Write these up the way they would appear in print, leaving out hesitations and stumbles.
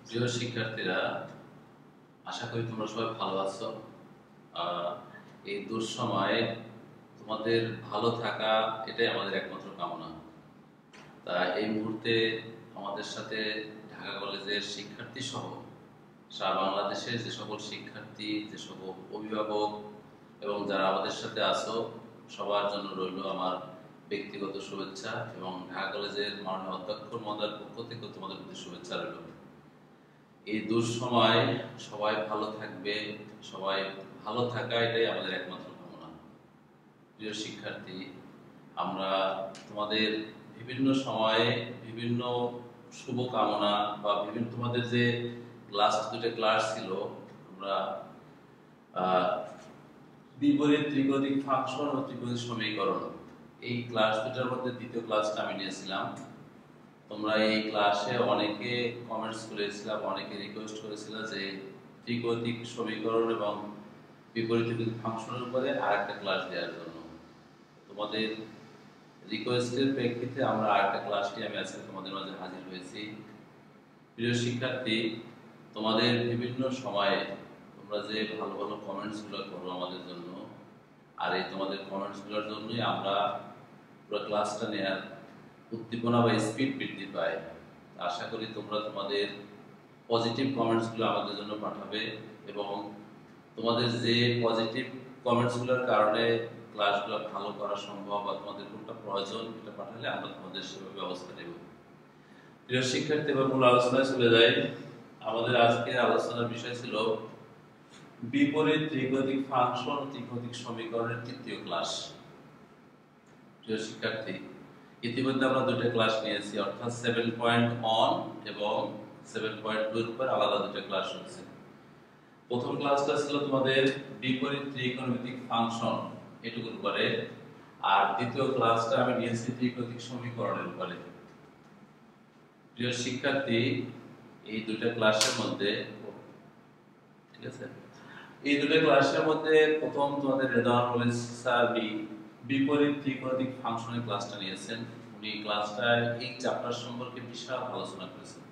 প্রিয় শিক্ষার্থীরা, আশা করি তোমরা সবাই ভালো আছো। এই দুঃসময়ে তোমাদের ভালো থাকা এটাই আমাদের একমাত্র কামনা। তা এই মুহূর্তে আমাদের সাথে ঢাকা কলেজের শিক্ষার্থী সহ সারা বাংলাদেশের যে সকল শিক্ষার্থী, যে সকল অভিভাবক এবং যারা আমাদের সাথে আছো, সবার জন্য রইল আমার ব্যক্তিগত শুভেচ্ছা এবং ঢাকা কলেজের মাননীয় অধ্যক্ষ মহোদয়ের পক্ষ থেকে তোমাদের প্রতি শুভেচ্ছা রইল। এই দুঃসময় সবাই ভালো থাকবে, সবাই ভালো থাকা এটাই আমাদের একমাত্র কামনা। প্রিয় শিক্ষার্থী, আমরা তোমাদের বিভিন্ন সময়ে বিভিন্ন শুভকামনা বা বিভিন্ন তোমাদের যে লাস্ট দুটো ক্লাস ছিল, আমরা বিপরীত ত্রিকোণিক ফাংশন ও ত্রিকোণিক সমীকরণ, এই ক্লাস দুটার মধ্যে দ্বিতীয় ক্লাসটা আমি নিয়েছিলাম। তোমরা এই ক্লাসে অনেকে কমেন্টস করেছিলা, অনেকে রিকোয়েস্ট করেছিলা যে ত্রিকোণিক সমীকরণ এবং বিপরীত ত্রিকোণিক ফাংশনের উপরে আরেকটা ক্লাস দেওয়ার জন্য। তোমাদের রিকোয়েস্টের প্রেক্ষিতে আমরা আরেকটা ক্লাস নিয়ে আমি আজকে তোমাদের মাঝে হাজির হয়েছি। প্রিয় শিক্ষার্থী, তোমাদের বিভিন্ন সময়ে তোমরা যে ভালো ভালো কমেন্টসগুলো করো আমাদের জন্য, আর এই তোমাদের কমেন্টসগুলোর জন্যই আমরা পুরো ক্লাসটা নেওয়ার উদ্দীপনা বা স্পিড বৃদ্ধি পায়। আশা করি তোমরা তোমাদের পজিটিভ কমেন্টসগুলো আমাদের জন্য পাঠাবে এবং তোমাদের যে পজিটিভ কমেন্টসগুলোর কারণে ক্লাসগুলো ভালো করা সম্ভব বা তোমাদের কোনটা প্রয়োজন এটা পাঠালে আমরা তোমাদের সেভাবে ব্যবস্থা নেব। প্রিয় শিক্ষার্থী, এবার মূল আলোচনায় চলে যাই। আমাদের আজকের আলোচনার বিষয় ছিল বিপরীত ত্রিকোণিক ফাংশন ত্রিকোণিক সমীকরণের তৃতীয় ক্লাস। প্রিয় শিক্ষার্থী, ইতিমধ্যে আমরা দুটো ক্লাস নিয়েছি, অর্থাৎ 7.1 এবং 7.2 এর উপর আলাদা দুটো ক্লাস হয়েছে। প্রথম ক্লাসটা ছিল তোমাদের বিপরীত ত্রিকোণমিতিক ফাংশন এটুকুর উপরে, আর দ্বিতীয় ক্লাসটা আমি নিয়েছি ত্রিকোণিক সমীকরণের উপরে। প্রিয় শিক্ষার্থী, এই দুটো ক্লাসের মধ্যে, ঠিক আছে, এই দুটো ক্লাসের মধ্যে প্রথম তোমাদের রেজাউল কলেজ স্যার বিপরীত ত্রিকোণমিতিক ফাংশনের ক্লাসটা নিয়েছেন। উনি ক্লাসটায় এই চ্যাপ্টার সম্পর্কে বিশাল আলোচনা করেছেন।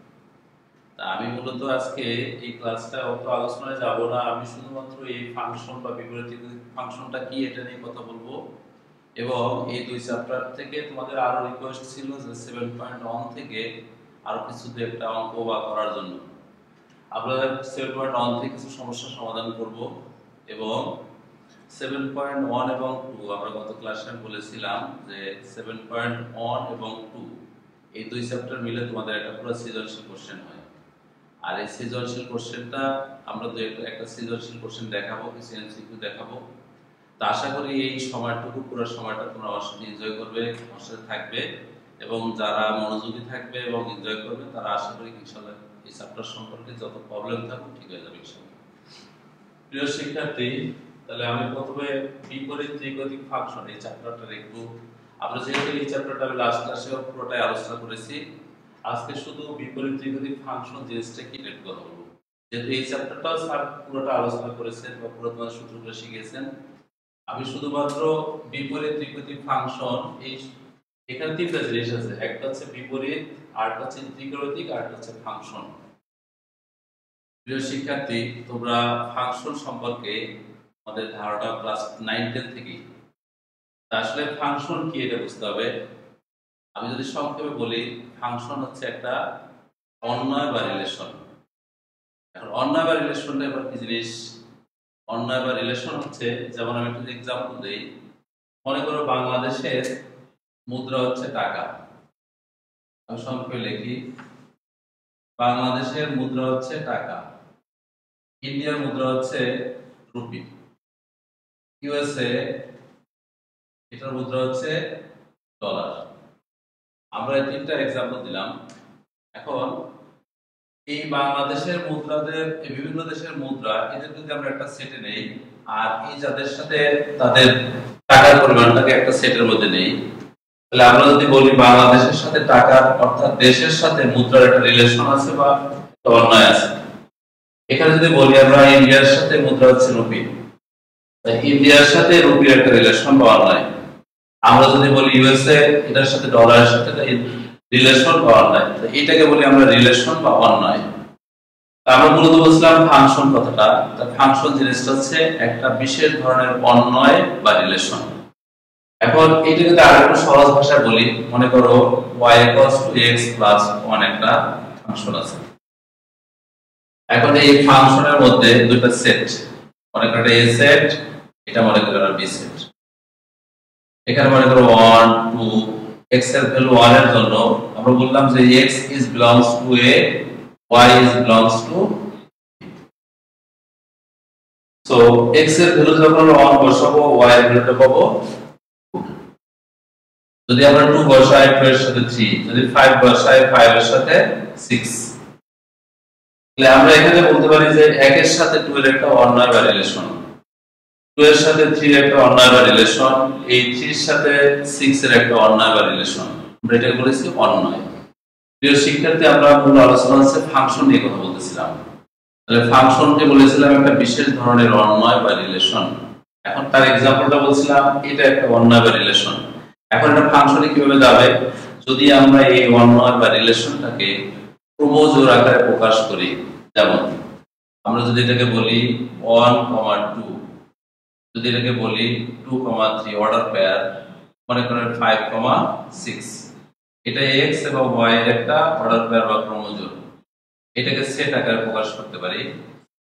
তা আমি মূলত আজকে এই ক্লাসটা অত আলোচনায় যাব না, আমি শুধুমাত্র এই ফাংশন বা বিপরীত ত্রিকোণমিতিক ফাংশনটা কি এটা নিয়ে কথা বলবো। এবং এই দুই চ্যাপ্টার থেকে তোমাদের আরো রিকোয়েস্ট ছিল যে 7.1 থেকে আরো কিছু দু একটা অঙ্ক বা করার জন্য। আমরা 7.1 থেকে কিছু সমস্যার সমাধান করব এবং 7.1 এবং 2 আমরা গত ক্লাসে বলেছিলাম যে 7.1 এবং 2 এই দুই চ্যাপ্টার মিলে তোমাদের একটা পুরো সৃজনশীল কোশ্চেন হয়। আর এই সৃজনশীল কোশ্চেনটা আমরা একটা সৃজনশীল কোশ্চেন দেখাবো, কিছু এমসিকিউ দেখাবো। তা আশা করি এই সময়টুকু পুরো সময়টা তোমরা আমার সাথে এনজয় করবে, আমার সাথে থাকবে এবং যারা মনোযোগী থাকবে এবং এনজয় করবে তারা আশা করি ইনশাআল্লাহ এই চ্যাপ্টার সম্পর্কে যত প্রবলেম থাকুক ঠিক হয়ে যাবে ইনশাআল্লাহ। প্রিয় শিক্ষার্থী, তাহলে আমি প্রথমে বিপরীত ত্রিকোণমিতিক ফাংশন এই চ্যাপ্টারটা একটু, আমরা যেহেতু এই চ্যাপ্টারটা আমি লাস্ট ক্লাসে পুরোটাই আলোচনা করেছি, আজকে শুধু বিপরীত ত্রিকোণমিতিক ফাংশন জিনিসটা কি রেট কথা বলবো। যেহেতু এই চ্যাপ্টারটা স্যার পুরোটা আলোচনা করেছেন বা পুরো তোমার সূত্রগুলো শিখিয়েছেন, আমি শুধুমাত্র বিপরীত ত্রিকোণমিতিক ফাংশন এই এখানে তিনটা জিনিস আছে, একটা হচ্ছে বিপরীত, আরেকটা হচ্ছে ত্রিকোণমিতিক, আরেকটা হচ্ছে ফাংশন। প্রিয় শিক্ষার্থী, তোমরা ফাংশন সম্পর্কে আমাদের ধারণা ক্লাস 9-10 থেকেই। আসলে ফাংশন কি এটা বুঝতে হবে। আমি যদি সংক্ষেপে বলি, ফাংশন হচ্ছে একটা অন্বয় বা রিলেশন। এখন অন্বয় বা রিলেশনটা এবার কি জিনিস? অন্বয় বা রিলেশন হচ্ছে, যেমন আমি একটু এক্সাম্পল দেই, মনে করো বাংলাদেশের মুদ্রা হচ্ছে টাকা। আমি সংক্ষেপে লিখি, বাংলাদেশের মুদ্রা হচ্ছে টাকা, ইন্ডিয়ার মুদ্রা হচ্ছে রুপি, ইউএসএ এটার মুদ্রা হচ্ছে ডলার। আমরা এই তিনটা এক্সাম্পল দিলাম। এখন এই বাংলাদেশের মুদ্রাদের, বিভিন্ন দেশের মুদ্রা, এদের যদি আমরা একটা সেটে নেই আর এই যাদের সাথে তাদের টাকার পরিমাণটাকে একটা সেটের মধ্যে নেই, তাহলে আমরা যদি বলি বাংলাদেশের সাথে টাকার অর্থাৎ দেশের সাথে মুদ্রার একটা রিলেশন আছে বা অন্যয় আছে। এখানে যদি বলি আমরা ইন্ডিয়ার সাথে মুদ্রা হচ্ছে রুপি, তাই ইন্ডিয়ার সাথে রুপির একটা রিলেশন বা অন্যয়। আমরা যদি বলি ইউএসএ এটার সাথে ডলারের সাথে রিলেশন বা অন্যয়, তো এটাকে বলি আমরা রিলেশন বা অন্যয়। আমরা মূলত বলছিলাম ফাংশন কথাটা। তা ফাংশন জিনিসটা হচ্ছে একটা বিশেষ ধরনের অন্বয় বা রিলেশন। এখন এটা যদি আরেকটু সহজ ভাষায় বলি, মনে করো y = x + 1 একটা ফাংশন আছে। এখন এই ফাংশনের মধ্যে দুটো সেট, মনে করো এটা a সেট, এটা মনে করো b সেট। এখানে মনে করো 1 2, x এর ভ্যালু 1 এর জন্য আমরা বললাম যে x belongs to a, y belongs to। So x এর ভ্যালু যখন 1 বসাবো, y এর ভ্যালুটা পাবো। যদি আমরা 2 বসাই 2 এর সাথে 3, যদি 5 বসাই 5 এর সাথে 6, তাহলে আমরা এখানে বলতে পারি যে 1 এর সাথে 2 এর একটা অন্বয় বা রিলেশন, 2 এর সাথে 3 এর একটা অন্বয় বা রিলেশন, এই 3 এর সাথে 6 এর একটা অন্বয় বা রিলেশন। আমরা এটা বলেছি অন্বয়। প্রিয় শিক্ষার্থী, আমরা মূল আলোচনা হচ্ছে ফাংশন নিয়ে কথা বলতেছিলাম। তাহলে ফাংশনকে বলেছিলাম একটা বিশেষ ধরনের অন্বয় বা রিলেশন। এখন তার एग्जांपलটা বলছিলাম এটা একটা অন্বয় বা রিলেশন। এখন এটা ফাংশনে কিভাবে যাবে? যদি আমরা এই অন্বয় বা রিলেশনটাকে ক্রমজোড় আকারে প্রকাশ করি, যেমন আমরা যদি এটাকে বলি 1, 2, যদি এটাকে বলি 2, 3 অর্ডার পেয়ার, মনে করেন 5, 6, এটা x এবং y এর একটা অর্ডার পেয়ার বা ক্রমজোড়, এটাকে সেট আকারে প্রকাশ করতে পারি।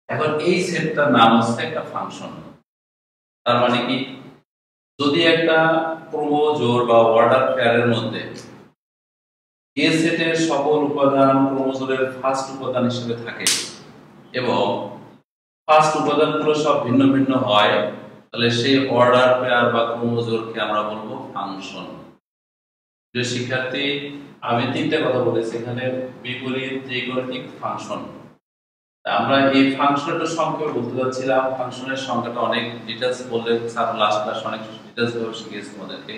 এখন এই সেটটার নাম হচ্ছে একটা ফাংশন। তার মানে কি, যদি একটা ক্রমজোড় বা অর্ডার পেয়ারের মধ্যে এ সেটের সকল উপাদান ক্রমজোড়ের ফার্স্ট উপাদান হিসেবে থাকে এবং ফার্স্ট উপাদানগুলো সব ভিন্ন ভিন্ন হয়, তাহলে সেই অর্ডার পেয়ার বা ক্রমজোড়কে আমরা বলবো ফাংশন। যে শিক্ষার্থী, আমি তিনটা কথা বলেছি এখানে, বিপরীত ত্রিকোণমিতিক ফাংশন। আমরা এই ফাংশনটা সংক্ষেপে বলতে যাচ্ছিলাম। ফাংশনের সংখ্যাটা অনেক ডিটেইলস বললে স্যার লাস্ট ক্লাস অনেক ডিটেইলস ভাবে শিখিয়েছি তোমাদেরকে।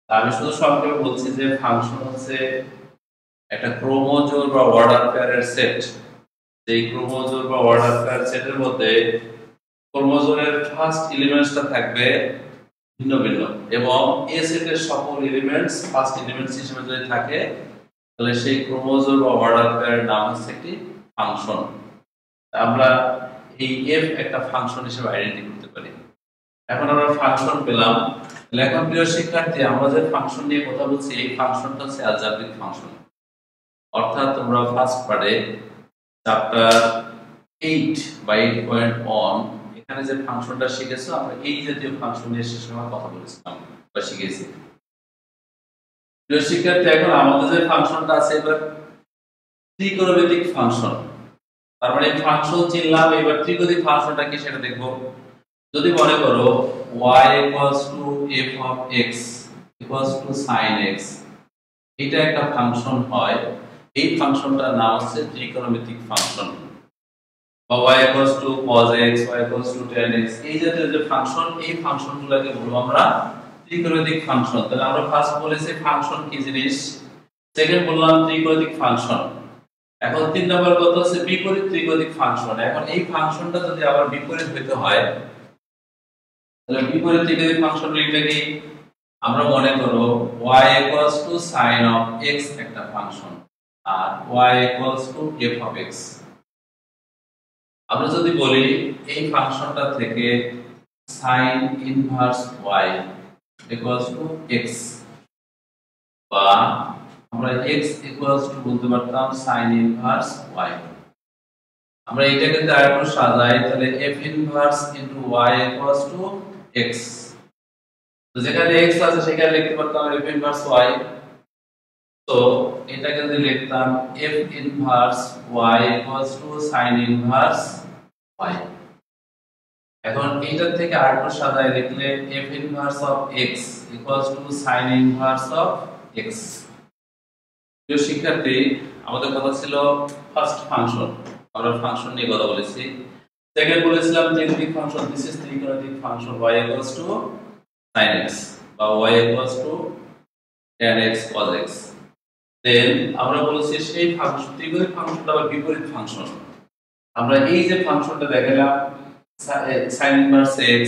আমি শুধু সংক্ষেপে বলছি যে ফাংশন হচ্ছে একটা ক্রমজোড় বা অর্ডার পেয়ারের সেট। এই ক্রমজোড় বা অর্ডার পেয়ার সেটের মধ্যে ক্রমজোড়ের ফার্স্ট এলিমেন্টসটা থাকবে ভিন্ন ভিন্ন এবং এ সেটের সকল এলিমেন্টস ফার্স্ট এলিমেন্টস হিসেবে যদি থাকে, তাহলে সেই ক্রমজোড় বা অর্ডার পেয়ারের নাম হচ্ছে একটি ফাংশন। আমরা এই f একটা ফাংশন হিসেবে আইডেন্টিফাই করতে পারি। এখন আমরা ফাংশন পেলাম। এখন প্রিয় শিক্ষার্থী, আমরা যে ফাংশন নিয়ে কথা বলছি এই ফাংশনটা হচ্ছে অ্যালজেব্রিক ফাংশন। অর্থাৎ তোমরা ফার্স্ট পার্টে চ্যাপ্টার 8 বা 8.1 এখানে যে ফাংশনটা শিখেছো, আমরা এই জাতীয় ফাংশন নিয়ে শেষ সময় কথা বলেছিলাম বা শিখেছি। প্রিয় শিক্ষার্থী, এখন আমাদের যে ফাংশনটা আছে এবার ত্রিকোণমিতিক ফাংশন। তার মানে ফাংশন চিনলাম, এবার ত্রিকোণমিতিক ফাংশনটা কি সেটা দেখব। যদি মনে করো y = f of x = sin x, এটা একটা ফাংশন হয়, এই ফাংশনটার নাম হচ্ছে ত্রিকোণমিতিক ফাংশন। বা y = cos x, y = tan x, এই জাতীয় যে ফাংশন, এই ফাংশনগুলোকে বলবো আমরা ত্রিকোণমিতিক ফাংশন। তাহলে আমরা ফার্স্ট বলেছি ফাংশন কি জিনিস, সেকেন্ড বললাম ত্রিকোণমিতিক ফাংশন। এখন 3 নাম্বার কথা হচ্ছে বিপরীত ত্রিকোণমিতিক ফাংশন। এখন এই ফাংশনটা যদি আবার বিপরীত হইতে হয়, তাহলে বিপরীত ত্রিকোণমিতিক ফাংশন লিখলে কি, আমরা মনে করো y = sin of x একটা function R y = f of x। আমরা যদি বলি এই ফাংশনটা থেকে sin ইনভার্স y = x, বা আমরা x = বলতে পারতাম sin ইনভার্স y। আমরা এটাকে যদি আরেকটু সাজাই, তাহলে f ইনভার্স y = x। তো যেখানে x আছে সেখানে লিখতে পারতাম f ইনভার্স y। তো এটাকে যদি লিখতাম f inverse y = sin inverse y। এখন এইটার থেকে আরেকটু সাজাই লিখলে f inverse of x = sin inverse of x। প্রিয় শিক্ষার্থী, আমাদের কথা ছিল ফার্স্ট ফাংশন, আমরা ফাংশন নিয়ে কথা বলেছি। সেকেন্ড বলেছিলাম ত্রিকোণমিতিক ফাংশন, দিস ইজ ত্রিকোণমিতিক ফাংশন y = sin x বা y = tan x cos x। দেন আমরা বলেছি সেই ফাংশন ত্রিকোণমিতিক ফাংশনটা আবার বিপরীত ফাংশন। আমরা এই যে ফাংশনটা দেখালাম sin inverse x,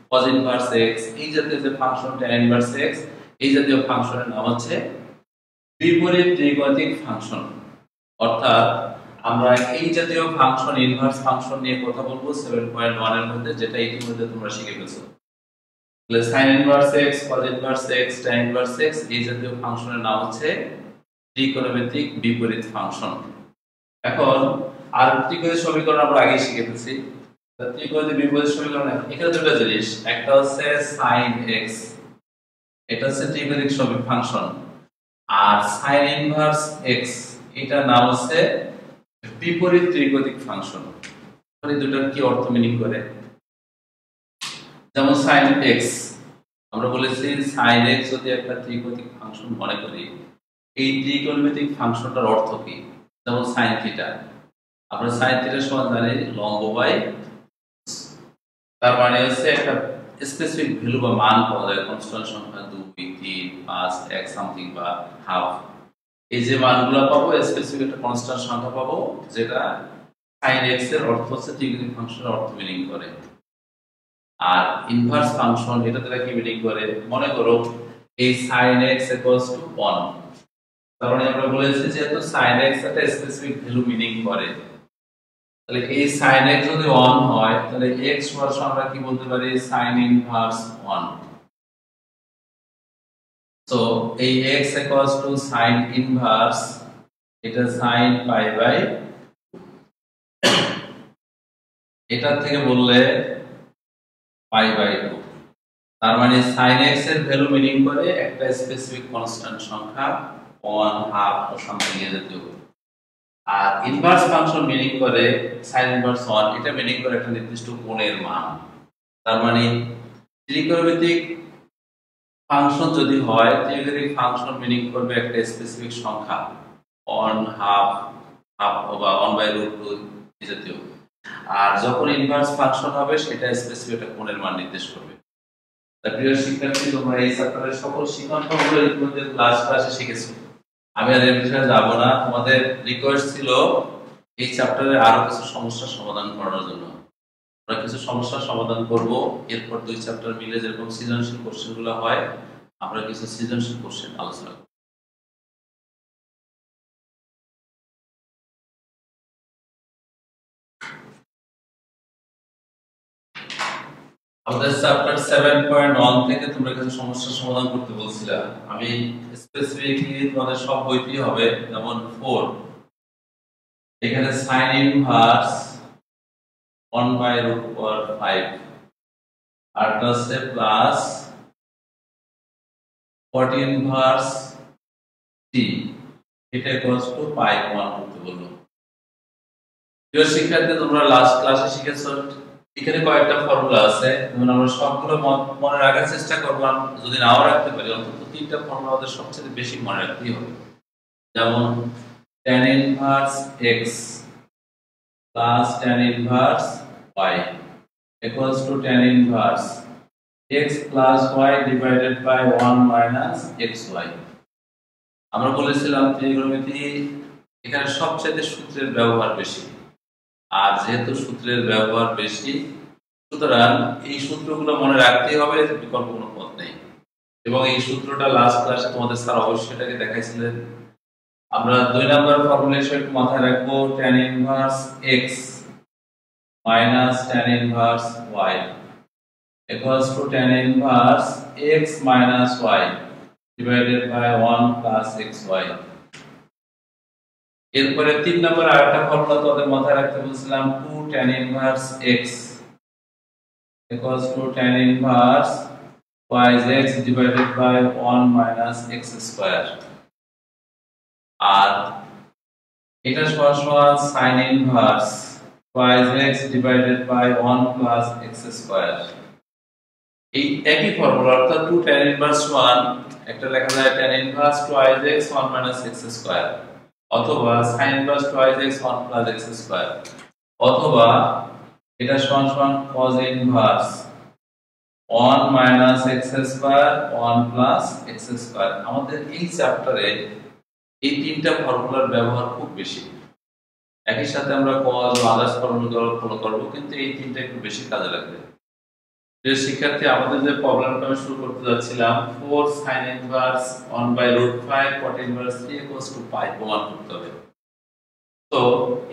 cos inverse x, এই জাতীয় যে ফাংশন tan ইনভার্স x, এই জাতীয় ফাংশনের নাম হচ্ছে বিপরীত ত্রিকোণমিতিক ফাংশন। অর্থাৎ আমরা এই জাতীয় ফাংশন ইনভার্স ফাংশন নিয়ে কথা বলবো 7.1 এর মধ্যে, যেটা ইতিমধ্যে তোমরা শিখে ফেলেছো। তাহলে sin inverse x, cos inverse x, tan inverse x এই জাতীয় ফাংশনের নাম হচ্ছে ত্রিকোণমিতিক বিপরীত ফাংশন। এখন আর ত্রিকোণমিতিক সমীকরণ আমরা আগে শিখে ফেলেছি। ত্রিকোণমিতিক বিপরীত সমীকরণ এখানে দুটো জিনিস, একটা হচ্ছে sin x, এটা হচ্ছে ত্রিকোণমিতিক সমীকরণ ফাংশন, আর sin ইনভার্স x এটা নাম হচ্ছে বিপরীত ত্রিকোণমিতিক ফাংশন। এই দুটোর কি অর্থ মিনিং করে? যেমন sin x, আমরা বলেছি sin x যদি একটা ত্রিকোণমিতিক ফাংশন মনে করি, এই ত্রিকোণমিতিক ফাংশনটার অর্থ কি? যেমন sin থিটা, আমরা sin থিটা সমান জানি লম্ব বাই, তার মানে হচ্ছে একটা স্পেসিফিক ভ্যালু বা মান পাওয়া যায়, কনস্ট্যান্ট সংখ্যা 2 3 5 1 সামথিং বা হাফ, এই যে মানগুলো পাবো স্পেসিফিক একটা কনস্ট্যান্ট সংখ্যা পাবো, যেটা sin x এর অর্থ হচ্ছে ত্রিকোণমিতিক ফাংশনের অর্থ মিনিং করে। আর ইনভার্স ফাংশন এটা দ্বারা কি মিনিং করে? মনে করো এই sin x 1, তার মানে আমরা বলেছি যেহেতু sin x একটা স্পেসিফিক ভ্যালু মিনিং করে, তাহলে এই sin x যদি 1 হয় তাহলে x সমান আমরা কি বলতে পারি? sin inverse 1। সো এই x sin ইনভার্স, এটা sin পাই বাই, এটা থেকে বললে পাই বাই 2, তার মানে sin x এর ভ্যালু মিনিং করে একটা স্পেসিফিক কনস্ট্যান্ট সংখ্যা 1 হাফ ও সামথিং এর জাতীয়। আর ইনভার্স ফাংশন মিনিং করে sin ইনভার্স 1, এটা মিনিং করে একটা নির্দিষ্ট কোণের মান। তার মানে ত্রিকোণমিতিক ফাংশন যদি হয়, ত্রিকোণমিতিক ফাংশন মিনিং করবে একটা স্পেসিফিক সংখ্যা 1 হাফ বা 1/√2 এই জাতীয়। আর যখন ইনভার্স ফাংশন হবে সেটা স্পেসিফিক একটা কোণের মান নির্দেশ করবে। তাই প্রিয় শিক্ষার্থী, তোমরা এই চ্যাপ্টারের সকল সিদ্ধান্তগুলো ইতিমধ্যে ক্লাসে শিখেছো, আমি আর এর বিষয়ে যাব না। তোমাদের রিকোয়েস্ট ছিল এই চ্যাপ্টারে আরো কিছু সমস্যার সমাধান করার জন্য, আমরা কিছু সমস্যার সমাধান করব। এরপর দুই চ্যাপ্টার মিলে যেরকম সৃজনশীল কোশ্চেনগুলো হয়, আমরা কিছু সৃজনশীল কোশ্চেন আলোচনা করব। আমাদের চ্যাপ্টার 7.1 থেকে তোমরা কিছু সমস্যার সমাধান করতে বলছিলাম। আমি স্পেসিফিকলি তোমাদের সব বইতেই হবে, যেমন 4 এখানে sin ইনভার্স 1/√5 আর প্লাসে প্লাস 40 ইনভার্স t, এটা ইকুয়ালস টু পাই 1 করতে বললো। প্রিয় শিক্ষার্থী, তোমরা লাস্ট ক্লাসে শিখেছো এখানে কয়েকটা ফর্মুলা আছে, যেমন আমরা সবগুলো মনে রাখার চেষ্টা করব। যদি নাও রাখতে পারি অন্তত তিনটা ফর্মুলা আমাদের সবচেয়ে বেশি মনে রাখতেই হবে। যেমন tan inverse x plus tan inverse y equals to tan inverse x plus y divided by 1 minus xy। আমরা বলেছিলাম ত্রিকোণমিতি এখানে সবচেয়ে সূত্রের ব্যবহার বেশি, আর যেহেতু সূত্রের ব্যবহার বেশি সুতরাং এই সূত্রগুলো মনে রাখতেই হবে, বিকল্প কোনো পথ নেই। এবং এই সূত্রটা লাস্ট ক্লাসে তোমাদের স্যার অবশ্যই এটাকে দেখাইছিলেন। আমরা 2 নাম্বার ফর্মুলা হিসেবে মাথায় রাখবো tan inverse x minus tan inverse y equals to tan inverse x minus y divided by 1 plus xy। এরপরে 3 নম্বর আরেকটা ফর্মুলা তোমাদের মাথায় রাখতে বলছিলাম 2 tan inverse x equals to tan inverse y is x divided by 1 minus x square, আর এটা সমান sin inverse y is x divided by 1 plus x square। এই একই ফর্মুলা অর্থাৎ 2 tan inverse 1 একটা লেখা যায় tan inverse y is x 1 minus x square, অথবা sin inverse y is x 1 plus x square, অথবা এটা সমান cos inverse 1 minus x square 1 plus x square। আমাদের এই চ্যাপ্টারে এই তিনটা ফর্মুলার ব্যবহার খুব বেশি। একই সাথে আমরা cos ও আদার্স ফর্মুলাগুলো ফলো করব, কিন্তু এই তিনটা একটু বেশি কাজে লাগবে। প্রিয় শিক্ষার্থী, আমাদের যে প্রবলেমটা আমি শুরু করতে যাচ্ছিলাম 4 sin inverse 1/√5 cot inverse 3 equals to pi প্রমাণ করতে হবে। তো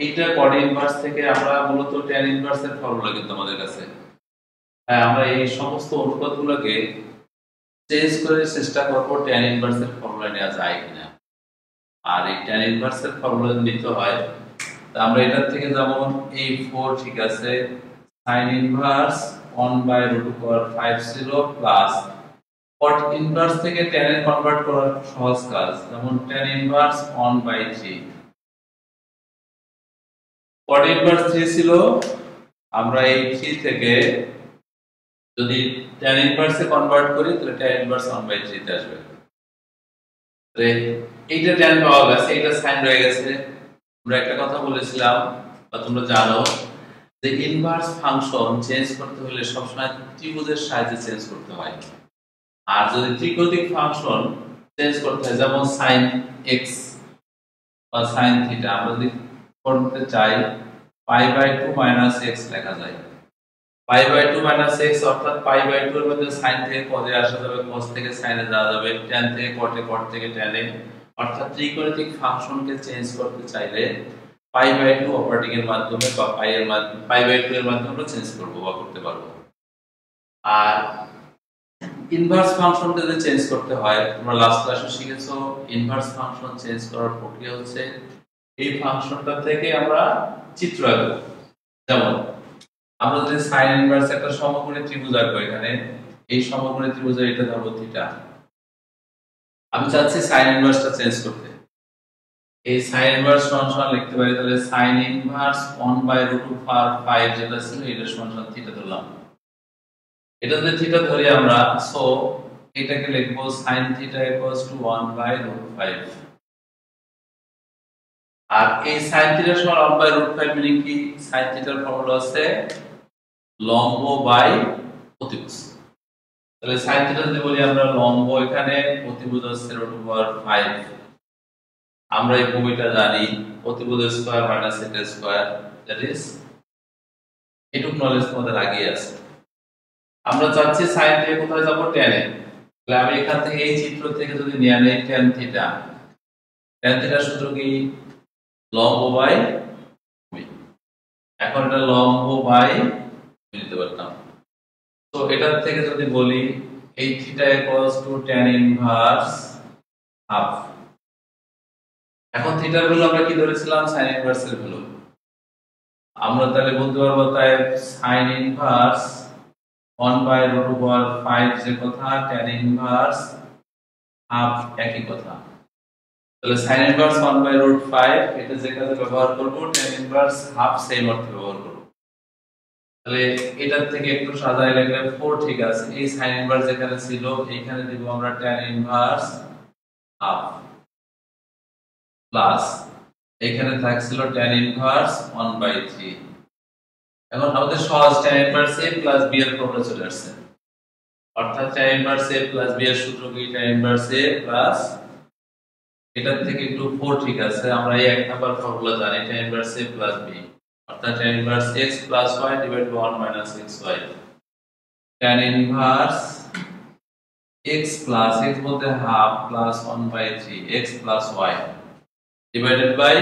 এইটা কট ইনভার্স থেকে আমরা মূলত tan ইনভার্স এর ফর্মুলা কিন্তু আমাদের কাছে, হ্যাঁ আমরা এই সমস্ত অনুপাতগুলোকে চেঞ্জ করে চেষ্টা করব tan ইনভার্স এর ফর্মুলা নেওয়া যায় কিনা। আর এই tan ইনভার্স এর ফর্মুলা নিতে হয়, তা আমরা এটার থেকে যেমন এই 4 ঠিক আছে sin inverse 1/√5 plus cot inverse থেকে tan এ কনভার্ট করার সহজ কাজ, যেমন tan ইনভার্স 1/3, cot ইনভার্স 3 ছিল, আমরা এই 3 থেকে যদি tan ইনভার্সে কনভার্ট করি তাহলে tan ইনভার্স 1/3 তে আসবে। তো এইটা tan পাওয়া গেছে, এটা sin রয়ে গেছে। আমরা একটা কথা বলেছিলাম বা তোমরা জানো যে ইনভার্স ফাংশন চেঞ্জ করতে হলে সবসময় ত্রিভুজের সাহায্যে চেঞ্জ করতে হয়। আর যদি ত্রিকোণিক ফাংশন চেঞ্জ করতে হয়, যেমন sin x বা sin θ, আমরা যদি করতে চাই π/2 - x লেখা যায়। π/2 - x অর্থাৎ π/2 এর মধ্যে sin থেকে cos এ আসা যাবে, cos থেকে sin এ যাওয়া যাবে, tan থেকে cot এ, cot থেকে tan এ, অর্থাৎ ত্রিকোণিক ফাংশনকে চেঞ্জ করতে চাইলে π/2 অপারেটিং এর মাধ্যমে বা π/2 এর মাধ্যমে আমরা চেঞ্জ করব বা করতে পারবো। আর ইনভার্স ফাংশনকে যদি চেঞ্জ করতে হয়, তোমরা লাস্ট ক্লাসে শিখেছো ইনভার্স ফাংশন চেঞ্জ করার প্রক্রিয়া হচ্ছে এই ফাংশনটা থেকে আমরা চিত্র আঁকবো। যেমন আমরা যদি sin ইনভার্স একটা সমকোণী ত্রিভুজ আঁকবো, এখানে এই সমকোণী ত্রিভুজের এটা ধরবো θ, আমি চাচ্ছি sin ইনভার্সটা চেঞ্জ করতে। এই sin ইনভার্স সমান লিখতে পারি তাহলে sin ইনভার্স 1/√5 যেটা ছিল এটা সমান θ ধরলাম। এটা যদি θ ধরি আমরা, সো এটাকে লিখবো sin θ = 1/√5। আর এই sin θ সমান 1/√5 মিনিং কি? sin θ এর ফর্মুলা আছে লম্ব বাই অতিভুজ। তাহলে sin θ যদি বলি আমরা লম্ব এখানে, অতিভুজ হচ্ছে √5। আমরা এই ভূমিটা জানি, অতিভুজ স্কয়ার মাইনাস এটা স্কয়ার, দ্যাট ইজ এটুক নলেজ তোমাদের আগে আছে। আমরা চাচ্ছি sin থেকে কোথায় যাব? tan এ। তাহলে আমি এখান থেকে এই চিত্র থেকে যদি নিয়ে নেই tan θ, tan θ সূত্র কি? লম্ব বাই ভূমি। এখন এটা লম্ব বাই নিতে পারতাম। তো এটার থেকে যদি বলি এই θ = tan ইনভার্স হাফ। এখন θ এর ভ্যালু আমরা কি ধরেছিলাম? sin ইনভার্স এর ভ্যালু। আমরা তাহলে বলতে পারবো তাই sin ইনভার্স 1/√5 যে কথা, tan ইনভার্স হাফ একই কথা। তাহলে sin ইনভার্স 1/√5 এটা যে কাজে ব্যবহার করব, tan ইনভার্স হাফ সেম অর্থে ব্যবহার করব। তাহলে এটার থেকে একটু সাজায় লিখলে 4 ঠিক আছে। এই sin ইনভার্স যেখানে ছিল এইখানে দিব আমরা tan ইনভার্স হাফ প্লাস এখানে থাকছিল tan ইনভার্স 1/3। এখন আমাদের সহজ tan inverse a plus b এর ফর্মুলা চলে আসছে, অর্থাৎ tan inverse a plus b এর সূত্র কি? tan ইনভার্স a প্লাস এটার থেকে একটু 4 ঠিক আছে, আমরা এই এক নাম্বার ফর্মুলা জানি tan inverse a plus b, অর্থাৎ tan inverse x plus y divide by 1 minus xy। tan inverse x plus x বলতে half plus 1/3 x plus y divided by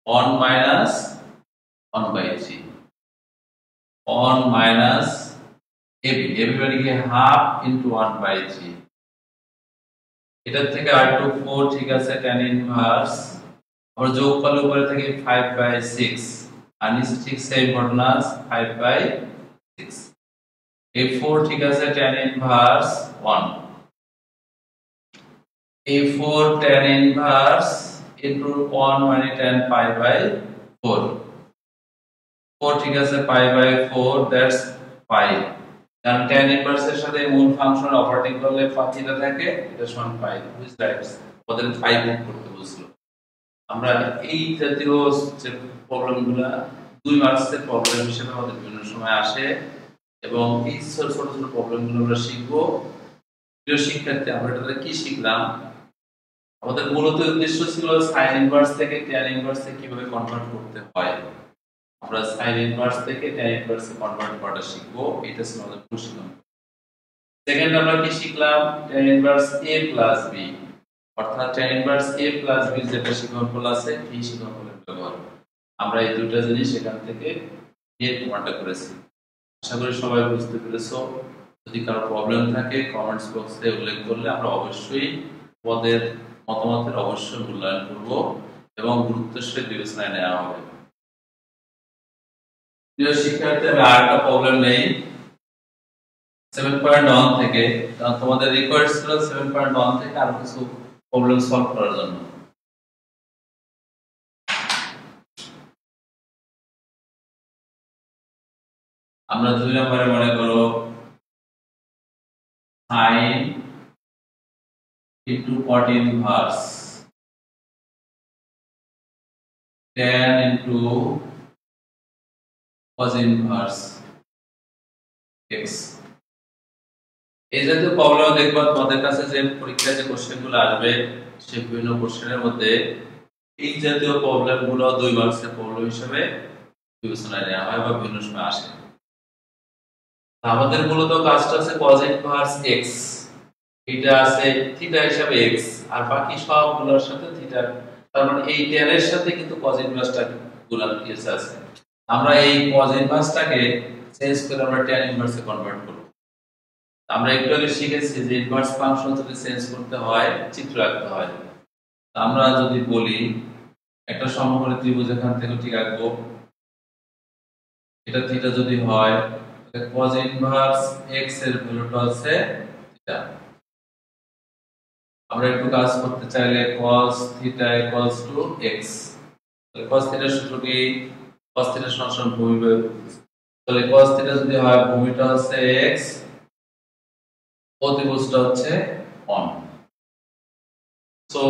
1 minus 1/3 1 minus ab, ab মানে কি? Half into 1/3। এটার থেকে r2 4 ঠিক আছে, tan inverse আমরা যোগ করলে উপরে থেকে 5/6 আর নিচে ঠিক সেম ঘটনা 5/6। এই 4 ঠিক আছে, tan ইনভার্স 1। এই 4 tan ইনভার্স ইনটু 1 মানে tan π/4। 4 ঠিক আছে, π/4 দ্যাটস পাই। কারণ tan ইনভার্স এর সাথে মূল ফাংশন অপারেটিং করলে পাতিটা থাকে, এটা সমান পাই। বুঝ রাইটস ওদের 5 বের করতে বলছিল। আমরা এই জাতীয় যে প্রবলেমগুলো 2 মার্কসের প্রবলেম হিসেবে আমাদের বিভিন্ন সময় আসে এবং এই ছোট ছোট প্রবলেমগুলো আমরা শিখবো। প্রিয় শিক্ষার্থী, আমরা এটা কি শিখলাম? আমাদের মূলত উদ্দেশ্য ছিল sin ইনভার্স থেকে tan ইনভার্সে কিভাবে কনভার্ট করতে হয়। আমরা sin ইনভার্স থেকে tan ইনভার্সে কনভার্ট করাটা শিখবো, এটা ছিল আমাদের প্রশ্ন। সেকেন্ড আমরা কি শিখলাম? tan inverse a plus b। অর্থাৎ tan inverse a plus b যেটা শিক্ষণফল আছে এই শিক্ষণফলের ব্যবহার আমরা এই দুটো জিনিস এখান থেকে এর প্রমাণটা করেছি। আশা করি সবাই বুঝতে পেরেছো। যদি কারো প্রবলেম থাকে কমেন্টস বক্সে উল্লেখ করলে আমরা অবশ্যই তোমাদের মতামতের অবশ্যই মূল্যায়ন করব এবং গুরুত্বের সহিত বিবেচনায় নেওয়া হবে। প্রিয় শিক্ষার্থী, আমি আরেকটা প্রবলেম নেই 7.1 থেকে, কারণ তোমাদের রিকোয়েস্ট ছিল 7.1 থেকে আরো কিছু প্রবলেম সলভ করার জন্য। আমরা 2 নম্বরে মনে করো sin into cot inverse tan into cos inverse x এই জাতীয় প্রবলেম দেখবা তোমাদের কাছে যে পরীক্ষায় যে কোশ্চেনগুলো আসবে সেই বিভিন্ন কোশ্চেনের মধ্যে এই জাতীয় প্রবলেমগুলো 2 মার্কসের প্রবলেম হিসেবে বিবেচনায় নেওয়া হয় বা বিভিন্ন সময় আসে। আমাদের মূলত কাজটা আছে cos ইনভার্স x, এটা আছে থিটা হিসাবে x আর বাকি সবগুলোর সাথে থিটা, তার মানে এই tan এর সাথে কিন্তু cos ইনভার্সটা গুণন কেস আছে। আমরা এই cos ইনভার্সটাকে চেঞ্জ করে আমরা tan ইনভার্সে কনভার্ট করব। আমরা একটু আগে শিখেছি যে ইনভার্স ফাংশন যদি চেঞ্জ করতে হয় চিত্র আঁকতে হয়। আমরা যদি বলি একটা সমকোণী ত্রিভুজ এখান থেকে ঠিক আঁকবো, এটা থিটা যদি হয় তাহলে cos ইনভার্স x এর ভ্যালুটা আছে থিটা। আমরা একটু কাজ করতে চাইলে cos theta equals two x, তাহলে cos থিটার সূত্র কি? cos থিটা সমান ভূমি বাই, তাহলে cos থিটা যদি হয় ভূমিটা হচ্ছে x, প্রতিভুজটা হচ্ছে 1, সো